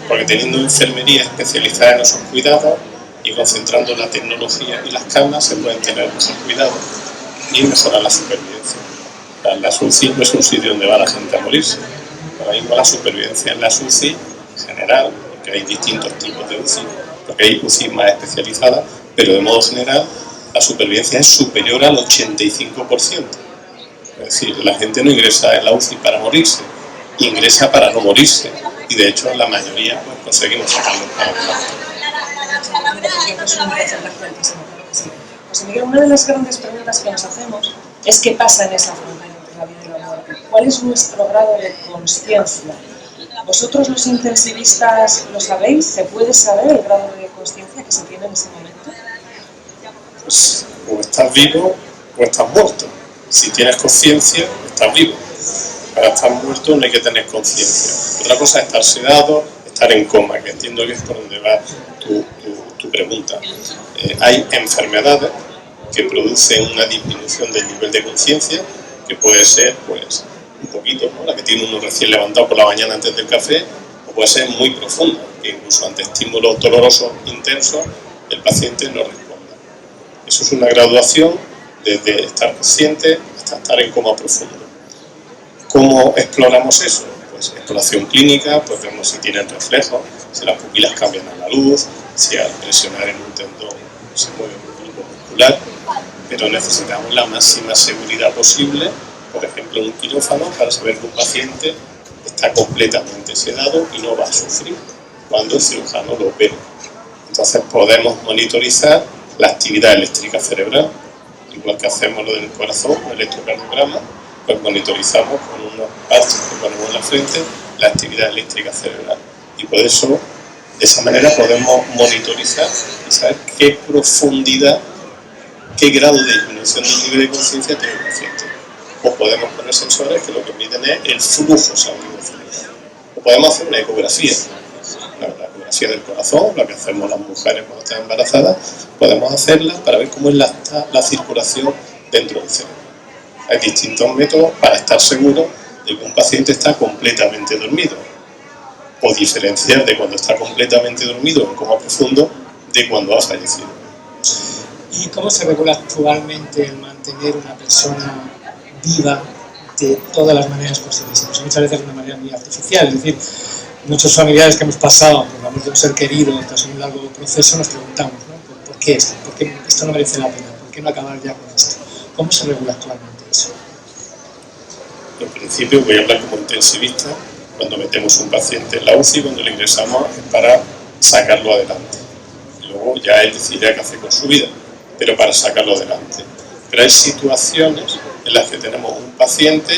Porque teniendo enfermería especializada en esos cuidados y concentrando la tecnología y las camas, se pueden tener mejor cuidado y mejorar la supervivencia. La UCI no es un sitio donde va la gente a morirse. Ahora mismo la supervivencia en la UCI en general, porque hay distintos tipos de UCI, porque hay UCI más especializadas, pero de modo general la supervivencia es superior al 85%. Es decir, la gente no ingresa en la UCI para morirse, ingresa para no morirse, y de hecho la mayoría pues, conseguimos sacarlo para adelante. José Miguel, una de las grandes preguntas que nos hacemos es qué pasa en esa frontera entre la vida y la muerte. ¿Cuál es nuestro grado de consciencia ¿Vosotros los intensivistas lo sabéis? ¿Se puede saber el grado de consciencia que se tiene en ese momento? Pues o estás vivo o estás muerto. Si tienes conciencia, estás vivo. Para estar muerto no hay que tener conciencia. Otra cosa es estar sedado, estar en coma, que entiendo que es por donde va tu pregunta. Hay enfermedades que producen una disminución del nivel de conciencia, que puede ser, pues, un poquito, ¿no? La que tiene uno recién levantado por la mañana antes del café, o puede ser muy profunda, que incluso ante estímulos dolorosos intensos el paciente no responda. Eso es una graduación desde estar consciente hasta estar en coma profundo. ¿Cómo exploramos eso? Pues exploración clínica, pues vemos si tienen reflejos, si las pupilas cambian a la luz, si al presionar en un tendón se mueve un grupo muscular, pero necesitamos la máxima seguridad posible, por ejemplo en un quirófano, para saber que un paciente está completamente sedado y no va a sufrir cuando el cirujano lo opere. Entonces podemos monitorizar la actividad eléctrica cerebral, igual que hacemos lo del corazón, el electrocardiograma, pues monitorizamos con unos parches que ponemos en la frente la actividad eléctrica cerebral. Y por eso, de esa manera podemos monitorizar y saber qué profundidad, qué grado de disminución del nivel de conciencia tiene el paciente. O podemos poner sensores que lo que miden es el flujo sanguíneo cerebral. O podemos hacer una ecografía. La ecografía del corazón, la que hacemos las mujeres cuando están embarazadas, podemos hacerla para ver cómo es la circulación dentro del cerebro. Hay distintos métodos para estar seguro de que un paciente está completamente dormido, o diferenciar de cuando está completamente dormido en coma profundo de cuando ha fallecido. ¿Y cómo se regula actualmente el mantener una persona viva de todas las maneras posibles? Muchas veces de una manera muy artificial, es decir, muchos familiares que hemos pasado por la muerte de un ser querido tras un largo proceso nos preguntamos, ¿no? ¿Por qué esto? ¿Por qué esto no merece la pena? ¿Por qué no acabar ya con esto? ¿Cómo se regula actualmente eso? En principio, voy a hablar como intensivista. Cuando metemos un paciente en la UCI, cuando le ingresamos, es para sacarlo adelante. Luego ya él decidirá qué hacer con su vida, pero para sacarlo adelante. Pero hay situaciones en las que tenemos un paciente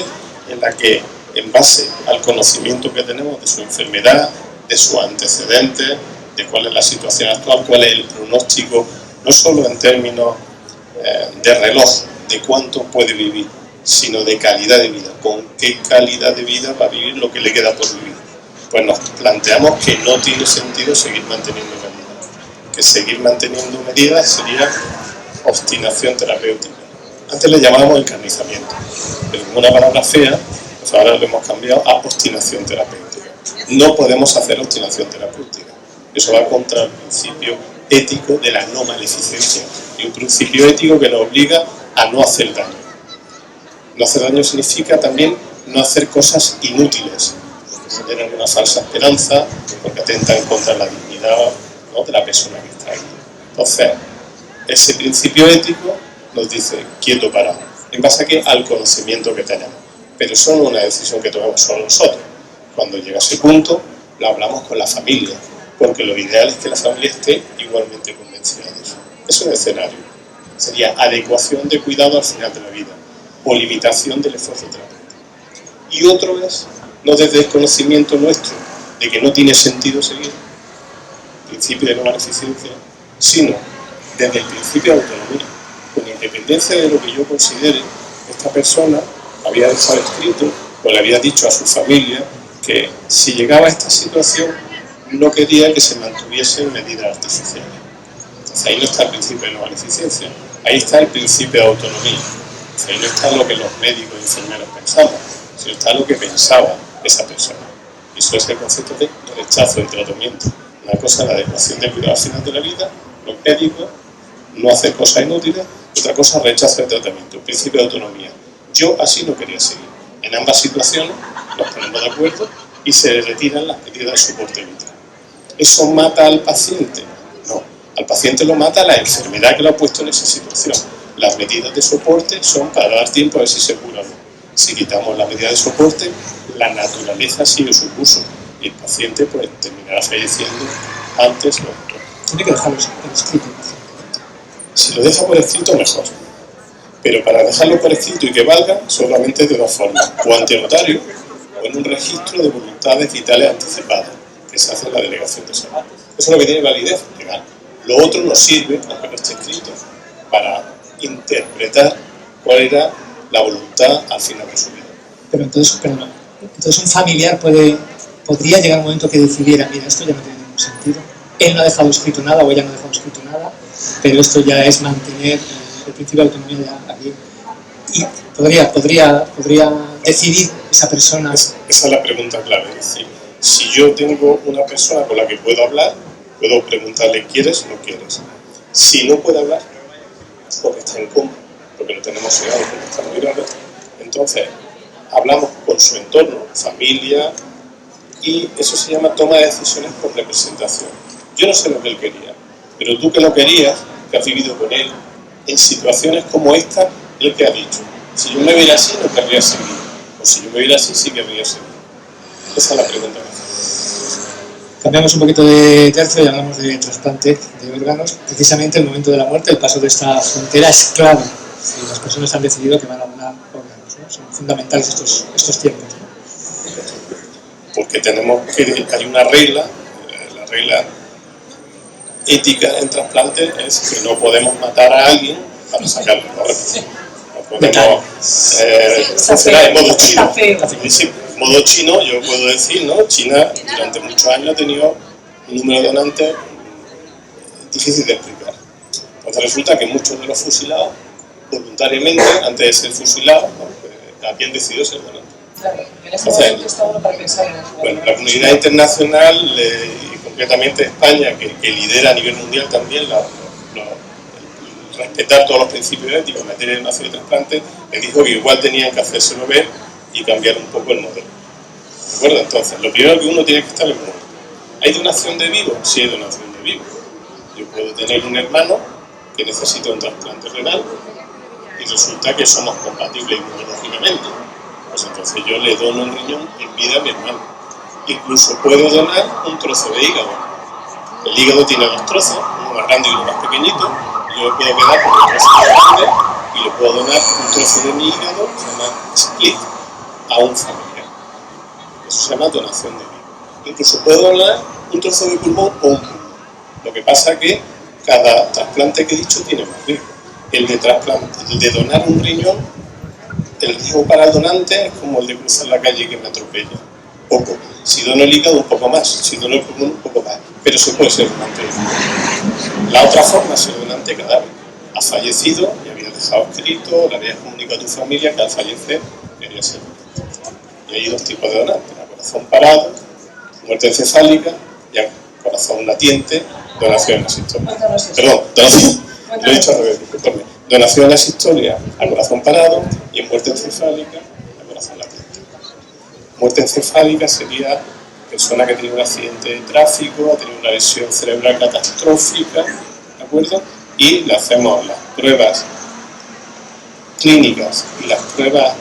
en la que, en base al conocimiento que tenemos de su enfermedad, de sus antecedentes, de cuál es la situación actual, cuál es el pronóstico, no solo en términos de reloj, de cuánto puede vivir, sino de calidad de vida, con qué calidad de vida va a vivir lo que le queda por vivir. Pues nos planteamos que no tiene sentido seguir manteniendo medidas, que seguir manteniendo medidas sería obstinación terapéutica. Antes le llamábamos encarnizamiento, pero como una palabra fea, pues ahora lo hemos cambiado a obstinación terapéutica. No podemos hacer obstinación terapéutica, eso va contra el principio ético de la no maleficencia, y un principio ético que nos obliga a no hacer daño. No hacer daño significa también no hacer cosas inútiles, porque generan una falsa esperanza, porque atentan contra la dignidad, ¿no?, de la persona que está ahí. Entonces, ese principio ético nos dice quieto, parado, en base a qué, al conocimiento que tenemos. Pero eso no es una decisión que tomamos solo nosotros. Cuando llega a ese punto, lo hablamos con la familia, porque lo ideal es que la familia esté igualmente convencida de eso. Es un escenario. Sería adecuación de cuidado al final de la vida, o limitación del esfuerzo terapéutico. Y otro es, no desde el conocimiento nuestro de que no tiene sentido seguir, principio de no maleficencia, sino desde el principio de autonomía. Con independencia de lo que yo considere, esta persona había dejado escrito o le había dicho a su familia que si llegaba a esta situación no quería que se mantuviesen medidas artificiales. Entonces ahí no está el principio de no maleficencia, ahí está el principio de autonomía. Ahí no está lo que los médicos y enfermeros pensamos, sino está lo que pensaba esa persona. Y eso es el concepto de rechazo del tratamiento. Una cosa es la adecuación del cuidado al final de la vida, los médicos, no hacer cosas inútiles, otra cosa es rechazo del tratamiento, el principio de autonomía. Yo así no quería seguir. En ambas situaciones nos ponemos de acuerdo y se retiran las medidas de soporte vital. ¿Eso mata al paciente? No, al paciente lo mata la enfermedad que lo ha puesto en esa situación. Las medidas de soporte son para dar tiempo a ver si se cura o no. Si quitamos la medida de soporte, la naturaleza sigue su curso y el paciente pues terminará falleciendo antes o después. Tiene que dejarlo por escrito. Si lo deja por escrito, mejor. Pero para dejarlo por escrito y que valga, solamente de dos formas. O ante notario, o en un registro de voluntades vitales anticipadas que se hace en la delegación de salud. Eso es lo que tiene validez legal. Lo otro nos sirve, aunque no esté escrito, para interpretar cuál era la voluntad al final de su vida. Pero entonces un familiar podría llegar un momento que decidiera, mira, esto ya no tiene ningún sentido. Él no ha dejado escrito nada o ella no ha dejado escrito nada, pero esto ya es mantener el principio de autonomía ya aquí. Y podría decidir esa persona. Esa es la pregunta clave. Es decir, si yo tengo una persona con la que puedo hablar, puedo preguntarle, ¿quieres o no quieres? Si no puede hablar, porque está en coma, porque no tenemos señal, porque está muy grave, entonces hablamos con su entorno, familia, y eso se llama toma de decisiones por representación. Yo no sé lo que él quería, pero tú que lo querías, que has vivido con él, en situaciones como esta, él te ha dicho, si yo me viera así no querría seguir, o si yo me viera así sí querría seguir. Esa es la pregunta. Cambiamos un poquito de tercio y hablamos de trasplante de órganos. Precisamente el momento de la muerte, el paso de esta frontera es clave. Si las personas han decidido que van a donar órganos, ¿no? Son fundamentales estos tiempos, ¿no? Porque hay una regla, la regla ética en trasplante es que no podemos matar a alguien para sacarle los órganos. No podemos funcionar en modo chino. En modo chino, yo puedo decir, ¿no? China durante muchos años ha tenido un número de donantes difícil de explicar. Entonces resulta que muchos de los fusilados, voluntariamente, antes de ser fusilados, ¿no? Habían decidido ser donantes. Claro, en ese momento está uno para pensar en eso. Bueno, la comunidad internacional y concretamente España, que lidera a nivel mundial también respetar todos los principios éticos en materia de donación y trasplante, le dijo que igual tenían que hacérselo ver y cambiar un poco el modelo. ¿De acuerdo? Entonces, lo primero que uno tiene que estar es muerto. ¿Hay donación de vivo? Sí hay donación de vivo. Yo puedo tener un hermano que necesita un trasplante renal y resulta que somos compatibles inmunológicamente. Pues entonces yo le dono un riñón en vida a mi hermano. Incluso puedo donar un trozo de hígado. El hígado tiene dos trozos, uno más grande y uno más pequeñito. Yo me puedo quedar con el trozo más grande y le puedo donar un trozo de mi hígado, se llama split, a un familiar. Eso se llama donación de vida. Incluso puedo donar un trozo de pulmón o un pulmón. Lo que pasa es que cada trasplante que he dicho tiene más riesgo. El de donar un riñón, el riesgo para el donante es como el de cruzar la calle que me atropella. Poco. Si dono el hígado, un poco más. Si dono el pulmón, un poco más. Pero se puede ser donante. La otra forma es ser donante de cadáver. Has fallecido y habías dejado escrito, le habías comunicado a tu familia que al fallecer quería ser donante. Y hay dos tipos de donantes: a corazón parado, muerte encefálica, y a corazón latiente, donación asistolia. Perdón, donación. Lo he dicho al revés, discúlpame. Donación asistolia a corazón parado y en muerte encefálica a corazón latente. Muerte encefálica sería persona que ha tenido un accidente de tráfico, ha tenido una lesión cerebral catastrófica, ¿de acuerdo? Y le hacemos las pruebas clínicas y las pruebas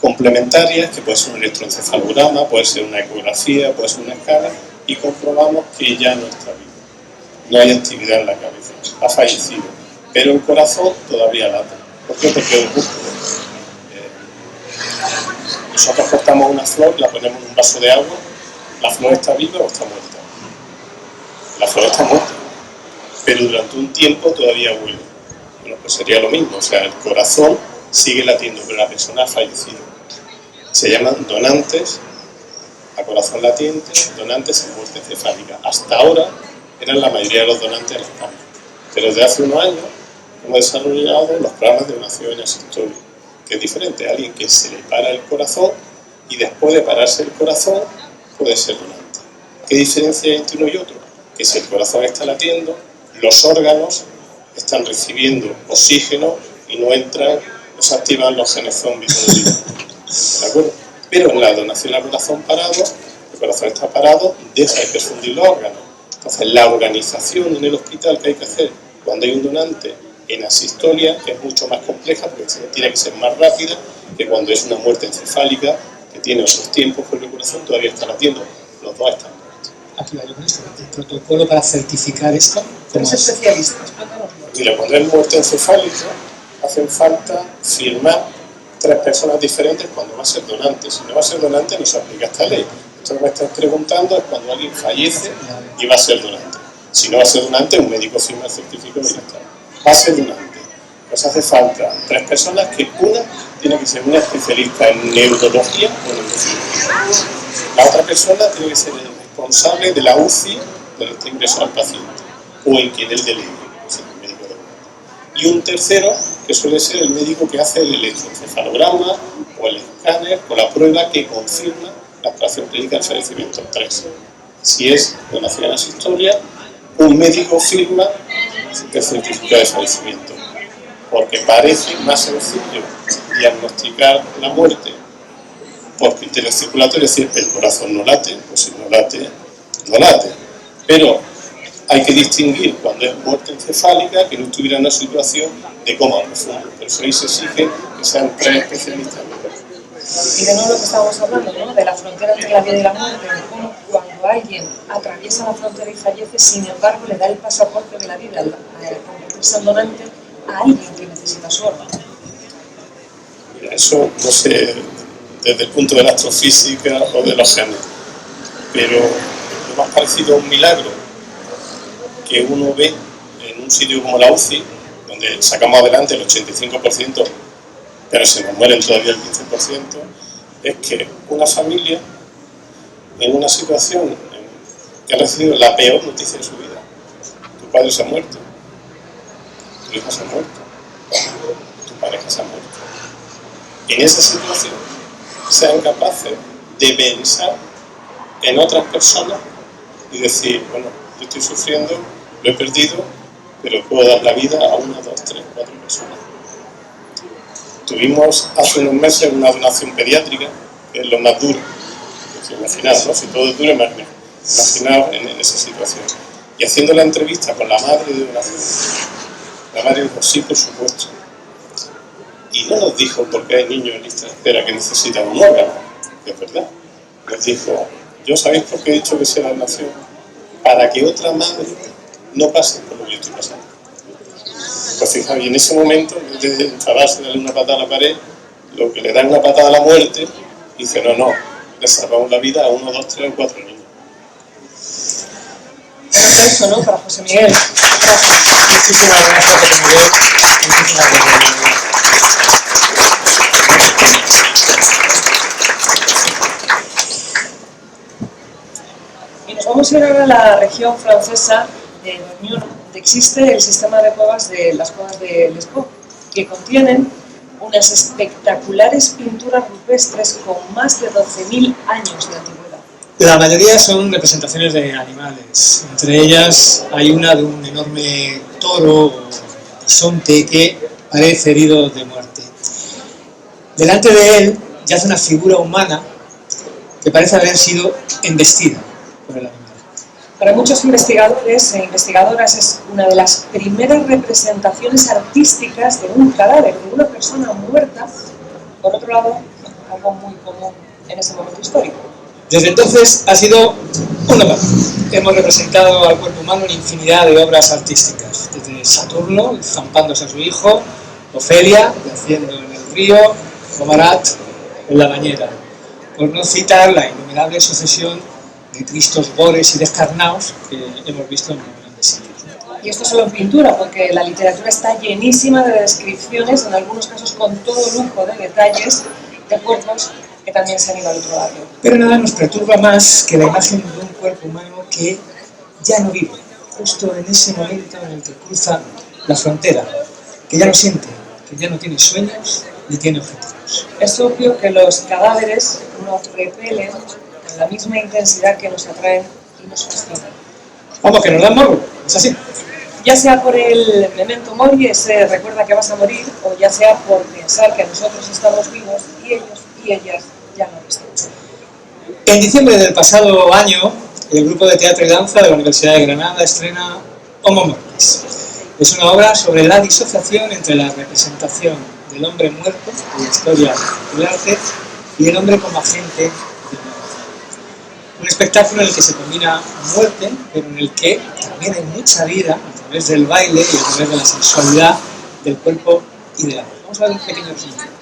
complementarias, que puede ser un electroencefalograma, puede ser una ecografía, puede ser una escala, y comprobamos que ya no está vivo. No hay actividad en la cabeza, ha fallecido, pero el corazón todavía late. ¿Por qué? Porque el músculo. Nosotros cortamos una flor, la ponemos en un vaso de agua, ¿la flor está viva o está muerta? La flor está muerta, pero durante un tiempo todavía huele. Bueno, pues sería lo mismo, o sea, el corazón sigue latiendo, pero la persona ha fallecido. Se llaman donantes a corazón latiente, donantes en muerte encefálica. Hasta ahora eran la mayoría de los donantes en España, pero desde hace unos años hemos desarrollado los programas de donación asistolia, que es diferente. Alguien que se le para el corazón y después de pararse el corazón puede ser donante. ¿Qué diferencia hay entre uno y otro? Que si el corazón está latiendo, los órganos están recibiendo oxígeno y no entran, no se activan los genes zombies. ¿De acuerdo? Pero en la donación a corazón parado, el corazón está parado, deja de perfundir los órganos. Entonces la organización en el hospital que hay que hacer cuando hay un donante en asistolia es mucho más compleja, porque tiene que ser más rápida que cuando es una muerte encefálica que tiene otros tiempos, porque el corazón todavía está latiendo, los dos están muertos. Aquí va yo con esto, el protocolo para certificar esto. Los especialistas, Mira, cuando es muerte encefálica hacen falta firmar tres personas diferentes cuando va a ser donante. Si no va a ser donante, no se aplica esta ley. Esto que me estás preguntando es cuando alguien fallece y va a ser donante. Si no va a ser donante, un médico firma el certificado y ya está. Va a ser donante. Pues hace falta tres personas que una tiene que ser una especialista en neurología o neurocirugía. La otra persona tiene que ser el responsable de la UCI donde está ingresado al paciente o en quien él delegue, es el médico de guardia. Y un tercero que suele ser el médico que hace el electroencefalograma o el escáner o la prueba que confirma la actuación clínica del fallecimiento. 3. Si es donación asistolia, un médico firma el certificado de fallecimiento, porque parece más sencillo diagnosticar la muerte por criterios circulatorios, es decir, el corazón no late, pues si no late, no late. Pero hay que distinguir cuando es muerte encefálica que no estuviera en una situación de coma profundo. Por eso ahí se exige que sean 3 especialistas. Y de nuevo lo que estábamos hablando, ¿no? De la frontera entre la vida y la muerte, de cómo cuando alguien atraviesa la frontera y fallece, sin embargo le da el pasaporte de la vida al convertirse en donante a alguien que necesita su órgano. Mira, eso no sé desde el punto de la astrofísica o de los genes, pero lo más parecido a un milagro que uno ve en un sitio como la UCI, donde sacamos adelante el 85%, pero se nos mueren todavía el 15%, es que una familia en una situación que ha recibido la peor noticia de su vida, tu padre se ha muerto, tu hija se ha muerto, tu pareja se ha muerto, en esa situación sean capaces de pensar en otras personas y decir, bueno, yo estoy sufriendo, lo he perdido, pero puedo dar la vida a 1, 2, 3, 4 personas. Tuvimos hace unos meses una donación pediátrica, que es lo más duro. Imaginaos, ¿no? Si todo es duro, imaginaos en esa situación. Y haciendo la entrevista con la madre de donación, la madre dijo, sí, por supuesto. Y no nos dijo por qué hay niños en lista de espera que necesitan un órgano, que es verdad. Nos dijo, ¿yo sabéis por qué he dicho que sea la donación? Para que otra madre no pase por lo que yo estoy pasando. Pues fijaos, y en ese momento, en vez de enfadarse y darle una patada a la pared, lo que le dan una patada a la muerte, dice, no, le salvamos la vida a 1, 2, 3 o 4 niños. Eso, ¿no? Para José Miguel. Gracias. Muchísimas gracias, José Miguel. Muchísimas gracias. Y nos vamos a ir ahora a la región francesa de Dormiono, donde existe el sistema de cuevas de las cuevas de Lescaut, que contienen unas espectaculares pinturas rupestres con más de 12.000 años de antigüedad. La mayoría son representaciones de animales. Entre ellas hay una de un enorme toro o bisonte que parece herido de muerte. Delante de él yace una figura humana que parece haber sido embestida por el animal. Para muchos investigadores e investigadoras es una de las primeras representaciones artísticas de un cadáver, de una persona muerta. Por otro lado, algo muy común en ese momento histórico. Desde entonces ha sido una parte. Hemos representado al cuerpo humano en infinidad de obras artísticas, desde Saturno, zampándose a su hijo, Ofelia, yaciendo en el río, o Marat en la bañera, por no citar la innumerable sucesión de Cristos gores y descarnaos que hemos visto en grandes sitios. Y esto solo en pintura, porque la literatura está llenísima de descripciones, en algunos casos con todo lujo de detalles, de cuerpos que también se han ido al otro lado. Pero nada nos perturba más que la imagen de un cuerpo humano que ya no vive, justo en ese momento en el que cruza la frontera, que ya no siente, que ya no tiene sueños ni tiene objetivos. Es obvio que los cadáveres nos repelen con la misma intensidad que nos atraen y nos fascinan. Vamos, que nos dan morbo, es así. Ya sea por el memento mori, ese recuerda que vas a morir, o ya sea por pensar que nosotros estamos vivos y ellos y ellas ya no están. En diciembre del pasado año, el grupo de teatro y danza de la Universidad de Granada estrena Homo Mortis. Es una obra sobre la disociación entre la representación del hombre muerto, de la historia del arte, y el hombre como agente de muerte. Un espectáculo en el que se combina muerte, pero en el que también hay mucha vida a través del baile y a través de la sensualidad del cuerpo y del alma. Vamos a ver un pequeño resumen.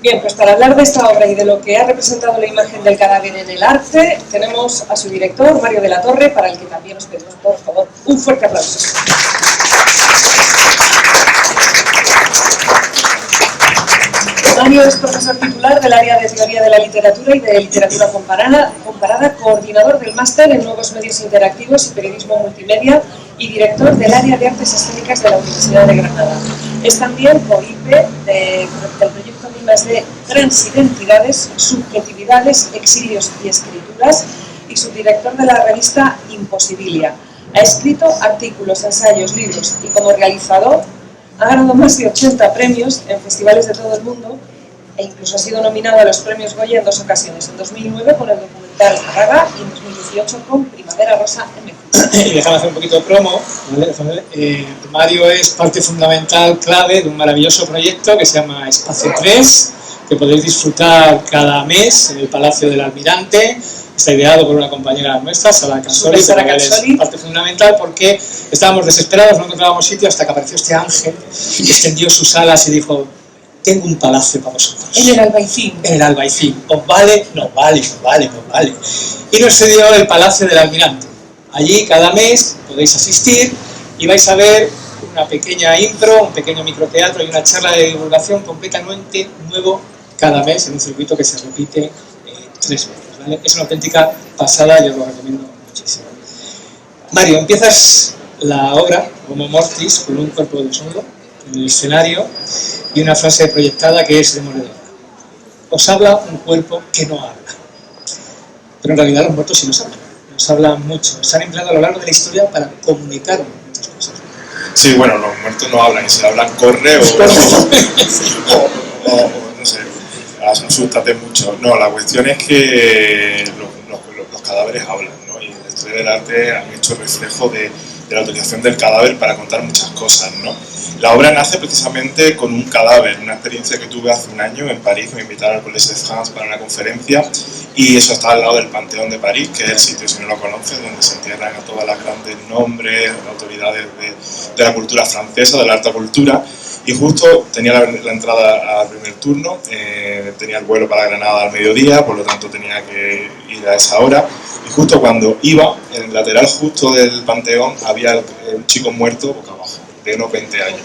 Bien, pues para hablar de esta obra y de lo que ha representado la imagen del cadáver en el arte, tenemos a su director, Mario de la Torre, para el que también os pedimos, por favor, un fuerte aplauso. Mario es profesor titular del área de Teoría de la Literatura y de Literatura Comparada, coordinador del máster en Nuevos Medios Interactivos y Periodismo Multimedia y director del área de Artes Escénicas de la Universidad de Granada. Es también COIP del proyecto I+D Transidentidades, Subjetividades, Exilios y Escrituras y subdirector de la revista Imposibilia. Ha escrito artículos, ensayos, libros y como realizador ha ganado más de 80 premios en festivales de todo el mundo e incluso ha sido nominado a los premios Goya en 2 ocasiones, en 2009 con el documental Raga y en 2018 con Primavera Rosa en México. Y déjame hacer un poquito de promo, ¿vale? Mario es parte fundamental, clave de un maravilloso proyecto que se llama Espacio 3, que podéis disfrutar cada mes en el Palacio del Almirante. Está ideado por una compañera nuestra, Sara Casoli, es parte fundamental porque estábamos desesperados, no encontrábamos sitio hasta que apareció este ángel que extendió sus alas y dijo: tengo un palacio para vosotros. En el Albaicín. En el Albaicín. ¿Os vale? Nos vale, nos vale, nos vale. Y nos cedió el Palacio del Almirante. Allí cada mes podéis asistir y vais a ver una pequeña impro, un pequeño microteatro y una charla de divulgación completamente nuevo cada mes en un circuito que se repite 3 veces. ¿Vale? Es una auténtica pasada y os lo recomiendo muchísimo. Mario, empiezas la obra como Mortis con un cuerpo desnudo en el escenario y una frase proyectada que es demoledora. Os habla un cuerpo que no habla. Pero en realidad los muertos sí nos hablan. Nos hablan mucho. Se han empleado a lo largo de la historia para comunicar muchas cosas. Sí, bueno, los muertos no hablan, y si hablan corre o no sé, asústate mucho. No, la cuestión es que los cadáveres hablan, ¿no? Y en la historia del arte han hecho reflejo de la utilización del cadáver para contar muchas cosas, ¿no? La obra nace precisamente con un cadáver, una experiencia que tuve hace un año en París. Me invitaron al Collège de France para una conferencia y eso está al lado del Panteón de París, que es el sitio, si no lo conoces, donde se entierran a todas las grandes nombres, autoridades de la cultura francesa, de la alta cultura. Y justo tenía la entrada al primer turno, tenía el vuelo para Granada al mediodía, por lo tanto tenía que ir a esa hora. Y justo cuando iba, en el lateral justo del Panteón, había un chico muerto boca abajo, de unos 20 años.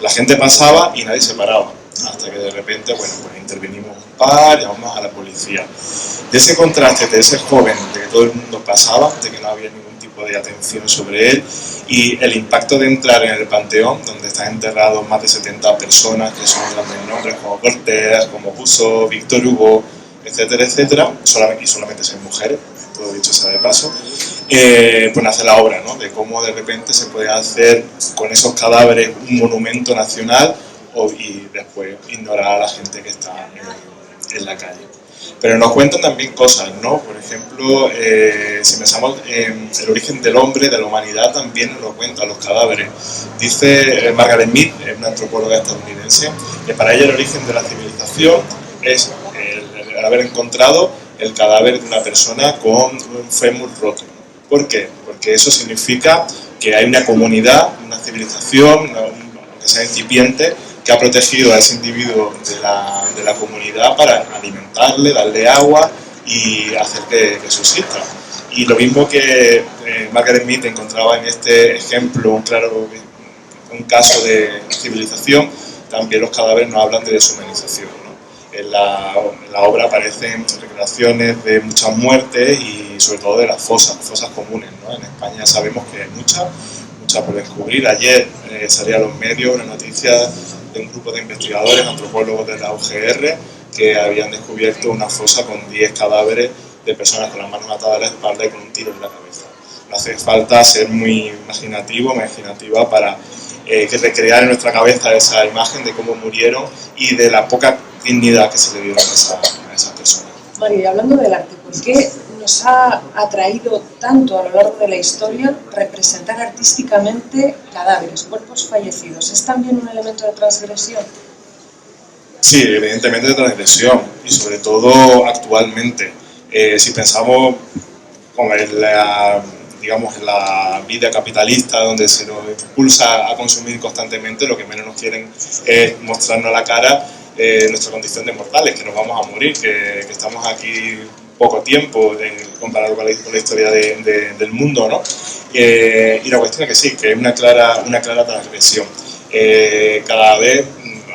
La gente pasaba y nadie se paraba, hasta que de repente, bueno, pues intervenimos un par, llamamos a la policía. De ese contraste, de ese joven, de que todo el mundo pasaba, de que no había ningún tipo de atención sobre él, y el impacto de entrar en el Panteón, donde están enterrados más de 70 personas, que son grandes nombres como Cortés, como Rousseau, Victor Hugo, etcétera, etcétera, y solamente 6 mujeres, todo dicho sea de paso, pues nace la obra, ¿no? De cómo de repente se puede hacer con esos cadáveres un monumento nacional y después ignorar a la gente que está en la calle. Pero nos cuentan también cosas, ¿no? Por ejemplo, si pensamos en el origen del hombre, de la humanidad, también nos lo cuentan los cadáveres. Dice Margaret Mead, una antropóloga estadounidense, que para ella el origen de la civilización es el haber encontrado el cadáver de una persona con un fémur roto. ¿Por qué? Porque eso significa que hay una comunidad, una civilización, aunque sea incipiente, que ha protegido a ese individuo de la comunidad para alimentarle, darle agua y hacer que subsista. Y lo mismo que Margaret Mead encontraba en este ejemplo, un caso de civilización, también los cadáveres nos hablan de deshumanización, ¿no? En la obra aparecen recreaciones de muchas muertes y sobre todo de las fosas comunes, ¿no? En España sabemos que hay muchas por descubrir. Ayer salía a los medios una noticia de un grupo de investigadores, antropólogos de la UGR, que habían descubierto una fosa con 10 cadáveres de personas con las manos atadas a la espalda y con un tiro en la cabeza. No hace falta ser muy imaginativa para recrear en nuestra cabeza esa imagen de cómo murieron y de la poca dignidad que se le dieron a esas personas. Mario, y hablando del arte, ¿por qué nos ha atraído tanto a lo largo de la historia representar artísticamente cadáveres, cuerpos fallecidos? ¿Es también un elemento de transgresión? Sí, evidentemente de transgresión y sobre todo actualmente. Si pensamos como en la, digamos, en la vida capitalista donde se nos impulsa a consumir constantemente, lo que menos nos quieren es mostrarnos a la cara nuestra condición de mortales, que nos vamos a morir, que estamos aquí poco tiempo comparado con la historia del mundo, ¿no? Y la cuestión es que sí, que es una clara transgresión. Cada vez,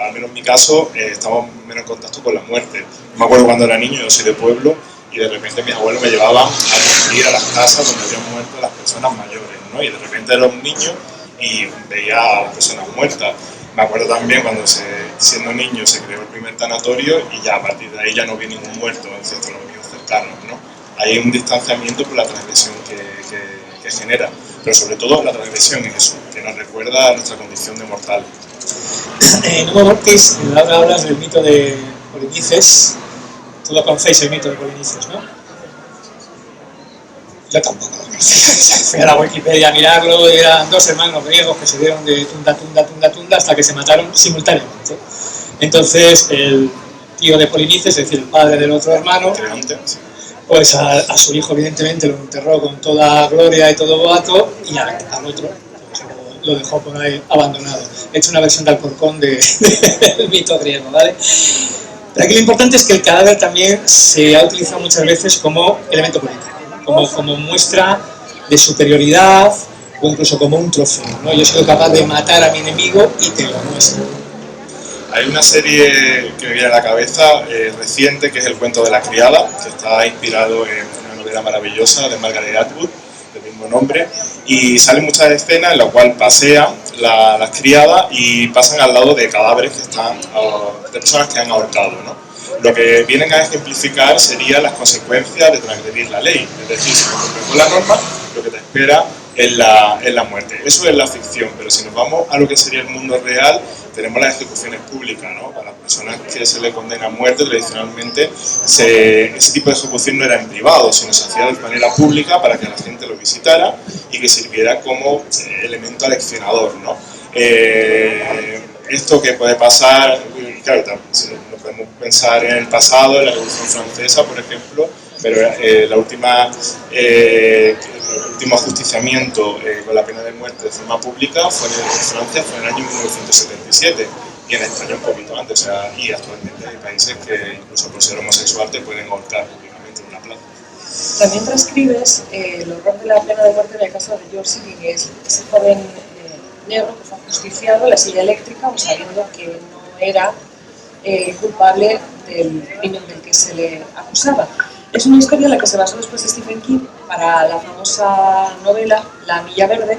al menos en mi caso, estamos menos en contacto con la muerte. Me acuerdo cuando era niño, yo soy de pueblo, y de repente mis abuelos me llevaban a ir a las casas donde habían muerto las personas mayores, ¿no? Y de repente era un niño y veía a las personas muertas. Me acuerdo también cuando siendo niño se creó el primer tanatorio y ya a partir de ahí ya no vi ningún muerto, excepto los míos cercanos, ¿no? Hay un distanciamiento por la transgresión que genera, pero sobre todo la transgresión es eso, que nos recuerda a nuestra condición de mortal. En Homo Mortis, en la obra hablas del mito de Polinices. Tú lo conocéis, el mito de Polinices, ¿no? Yo tampoco. Fui a la Wikipedia a mirarlo y eran dos hermanos griegos que se dieron de tunda hasta que se mataron simultáneamente. Entonces el tío de Polinices, es decir, el padre del otro hermano, pues a su hijo evidentemente lo enterró con toda gloria y todo boato, y al otro pues, lo dejó por ahí abandonado. He hecho una versión de Alcorcón del mito griego, ¿vale? Pero aquí lo importante es que el cadáver también se ha utilizado muchas veces como elemento político, como muestra de superioridad o incluso como un trofeo, ¿no? Yo he sido capaz de matar a mi enemigo y te lo muestro. Hay una serie que me viene a la cabeza reciente, que es El cuento de la criada, que está inspirado en una novela maravillosa de Margaret Atwood, del mismo nombre, y salen muchas escenas en las cuales pasean las criadas y pasan al lado de cadáveres que están, de personas que han ahorcado, ¿no? Lo que vienen a ejemplificar serían las consecuencias de transgredir la ley, es decir, si no cumples con la norma, lo que te espera es la muerte. Eso es la ficción, pero si nos vamos a lo que sería el mundo real, tenemos las ejecuciones públicas, ¿no? Para las personas que se le condena a muerte, tradicionalmente ese tipo de ejecución no era en privado, sino se hacía de manera pública para que la gente lo visitara y que sirviera como elemento aleccionador, ¿no? Esto que puede pasar, claro, no podemos pensar en el pasado, en la Revolución Francesa, por ejemplo, pero el último ajusticiamiento con la pena de muerte de forma pública fue en Francia, fue en el año 1977, y en España un poquito antes, o sea, y actualmente hay países que incluso por ser homosexual te pueden ahorcar públicamente en una plaza. También transcribes el horror de la pena de muerte en el caso de George Sidney, que es ese joven negro que fue ajusticiado en la silla eléctrica, aun sabiendo que no era culpable del crimen del que se le acusaba. Es una historia en la que se basó después Stephen King para la famosa novela La Milla Verde.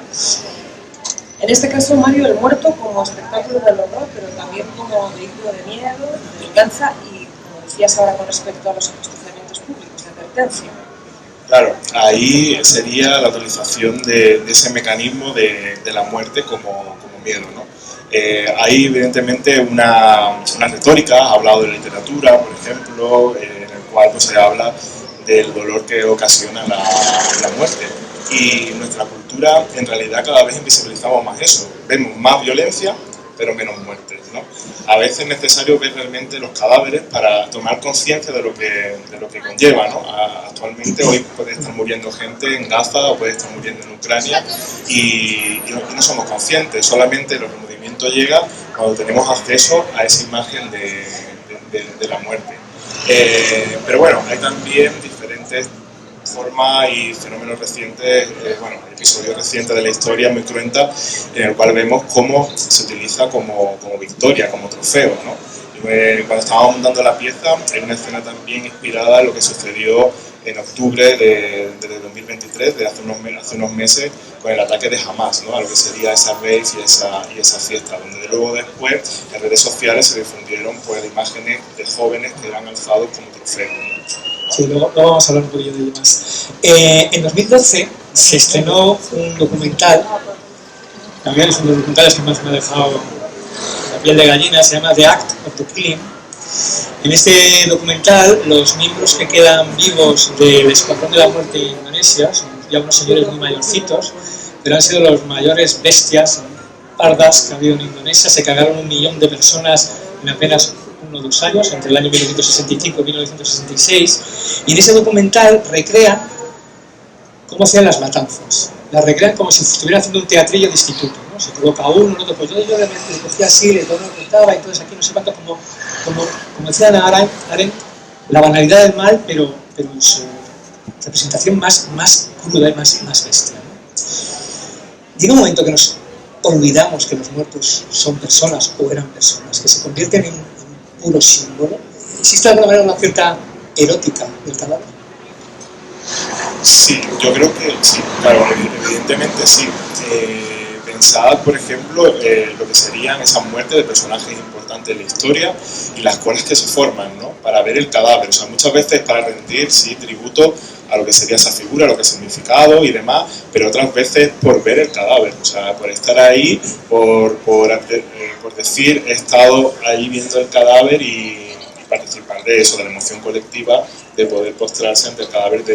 En este caso, Mario, el muerto como espectáculo del horror, pero también como vehículo de miedo, de venganza y, como decías ahora con respecto a los ajusticiamientos públicos, de advertencia. Claro, ahí sería la utilización de ese mecanismo de la muerte como miedo, ¿no? Hay evidentemente una retórica, ha hablado de literatura, por ejemplo, en el cual pues, se habla del dolor que ocasiona la muerte. Y en nuestra cultura, en realidad, cada vez invisibilizamos más eso. Vemos más violencia, pero menos muertes, ¿no? A veces es necesario ver realmente los cadáveres para tomar conciencia de lo que conlleva, ¿no? Actualmente hoy puede estar muriendo gente en Gaza o puede estar muriendo en Ucrania y no somos conscientes, solamente el remordimiento llega cuando tenemos acceso a esa imagen de la muerte. Pero bueno, hay también diferentes formas y fenómenos recientes, episodios recientes de la historia muy cruenta, en el cual vemos cómo se utiliza como victoria, como trofeo, ¿no? Cuando estábamos montando la pieza, hay una escena también inspirada en lo que sucedió en octubre de 2023, de hace unos meses, con el ataque de Hamas, ¿no? A lo que sería esa rave y esa fiesta, donde luego después en redes sociales se difundieron pues, imágenes de jóvenes que eran alzados como trofeos, ¿no? Sí, luego vamos a hablar un poquillo de ello más. En 2012 se estrenó un documental, también es un documental que más me ha dejado la piel de gallina, se llama The Act of the Killing, En este documental, los miembros que quedan vivos del Escuadrón de la Muerte en Indonesia son ya unos señores muy mayorcitos, pero han sido los mayores bestias pardas que ha habido en Indonesia. Se cagaron 1 millón de personas en apenas 1 o 2 años, entre el año 1965 y 1966, y en ese documental recrean cómo hacían las matanzas. Las recrean como si estuviera haciendo un teatrillo de instituto, ¿no? Se coloca uno, otro, pues yo le cogía así, le cortaba, entonces aquí no sé cuánto, como decía Hannah Arendt, la banalidad del mal, pero en su representación más cruda y más bestia, ¿no? Llega un momento que nos olvidamos que los muertos son personas o eran personas, que se convierten en un puro símbolo. ¿Existe de alguna manera una cierta erótica del cadáver? Sí, yo creo que sí, claro, evidentemente sí. Pensad, por ejemplo, lo que serían esas muertes de personajes importantes de la historia y las colas que se forman, ¿no? Para ver el cadáver, o sea, muchas veces para rendir, sí, tributo a lo que sería esa figura, lo que ha significado y demás, pero otras veces por ver el cadáver, o sea, por estar ahí, por decir, he estado ahí viendo el cadáver y participar de eso, de la emoción colectiva, de poder postrarse ante el cadáver de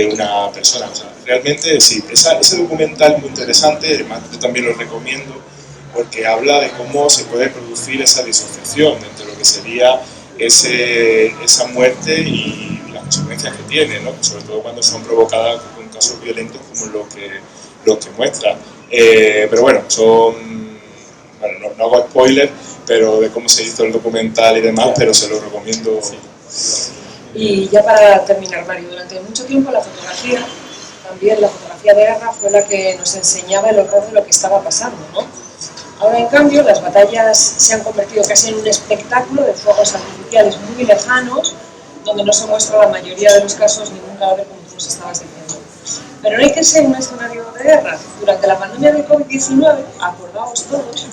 una persona. O sea, realmente sí, ese documental es muy interesante, además yo también lo recomiendo porque habla de cómo se puede producir esa disociación entre lo que sería esa muerte y las consecuencias que tiene, ¿no? Sobre todo cuando son provocadas con casos violentos como los que muestra. Pero bueno, no hago spoiler, pero de cómo se hizo el documental y demás, pero se lo recomiendo. Y ya para terminar, Mario, durante mucho tiempo la fotografía de guerra fue la que nos enseñaba el horror de lo que estaba pasando, ¿no? Ahora, en cambio, las batallas se han convertido casi en un espectáculo de fuegos artificiales muy lejanos, donde no se muestra la mayoría de los casos ningún cadáver, como tú nos estabas diciendo. Pero no hay que ser un escenario de guerra. Durante la pandemia de COVID-19, acordaos todos,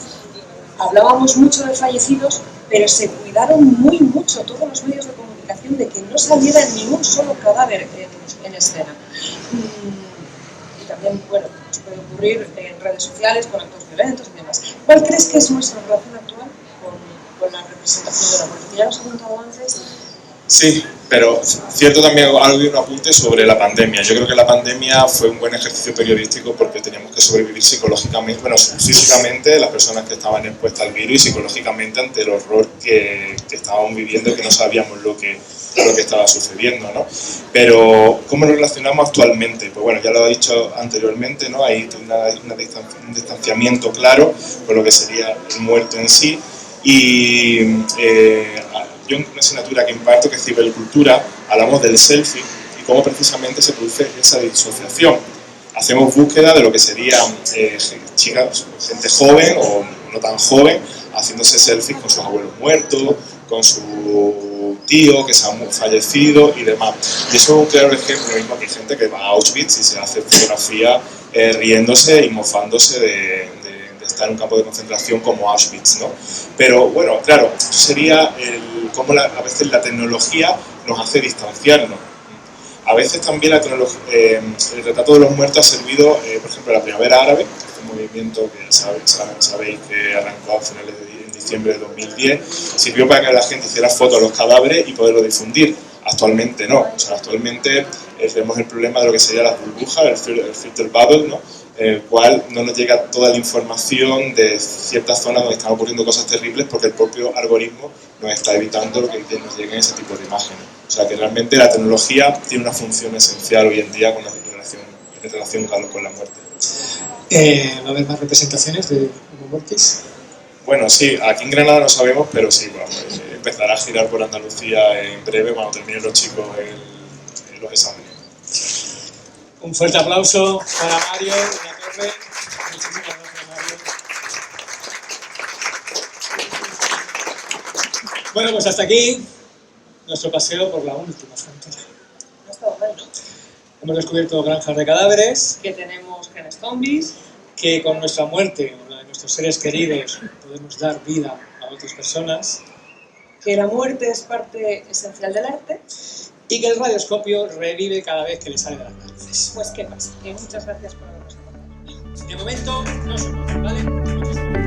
hablábamos mucho de fallecidos, pero se cuidaron muy mucho todos los medios de comunicación de que no saliera ni un solo cadáver en escena. Y también, bueno, nos puede ocurrir en redes sociales con actos violentos y demás. ¿Cuál crees que es nuestra relación actual con la representación de la muerte? Ya lo has comentado antes. Sí, pero cierto también algo de un apunte sobre la pandemia. Yo creo que la pandemia fue un buen ejercicio periodístico porque teníamos que sobrevivir psicológicamente, bueno, físicamente las personas que estaban expuestas al virus y psicológicamente ante el horror que estábamos viviendo y que no sabíamos lo que estaba sucediendo, ¿no? Pero ¿cómo nos relacionamos actualmente? Pues bueno, ya lo he dicho anteriormente, ¿no? Hay un distanciamiento claro con lo que sería el muerto en sí y yo en una asignatura que imparto, que es cibercultura, hablamos del selfie y cómo precisamente se produce esa disociación. Hacemos búsqueda de lo que serían chicas, gente joven o no tan joven, haciéndose selfies con sus abuelos muertos, con su tío que se ha fallecido y demás. Y eso es un claro ejemplo, lo mismo que hay gente que va a Auschwitz y se hace fotografía riéndose y mofándose de estar en un campo de concentración como Auschwitz, ¿no? Pero bueno, claro, sería cómo a veces la tecnología nos hace distanciarnos. A veces también el retrato de los muertos ha servido, por ejemplo, la Primavera Árabe, que es un movimiento que sabéis que arrancó a finales de diciembre de 2010, sirvió para que la gente hiciera fotos de los cadáveres y poderlo difundir. Actualmente no, o sea, actualmente tenemos el problema de lo que sería las burbujas, el filter bubble, ¿no? En el cual no nos llega toda la información de ciertas zonas donde están ocurriendo cosas terribles porque el propio algoritmo nos está evitando que nos lleguen ese tipo de imágenes. O sea que realmente la tecnología tiene una función esencial hoy en día con la relación con la muerte. ¿Va a haber más representaciones de Homo Mortis? Bueno, sí, aquí en Granada no sabemos, pero sí, bueno, empezará a girar por Andalucía en breve cuando terminen los chicos los exámenes. Un fuerte aplauso para Mario de la Torre. Muchísimas gracias, Mario. Bueno, pues hasta aquí nuestro paseo por la última frontera. No ha estado mal, ¿no? Hemos descubierto granjas de cadáveres. Que tenemos genes zombies. Que con nuestra muerte o la de nuestros seres queridos podemos dar vida a otras personas. Que la muerte es parte esencial del arte. Y que el radioscopio revive cada vez que le sale de las narices. Pues qué pasa, que muchas gracias por habernos acompañado. De momento, no se puede, ¿vale?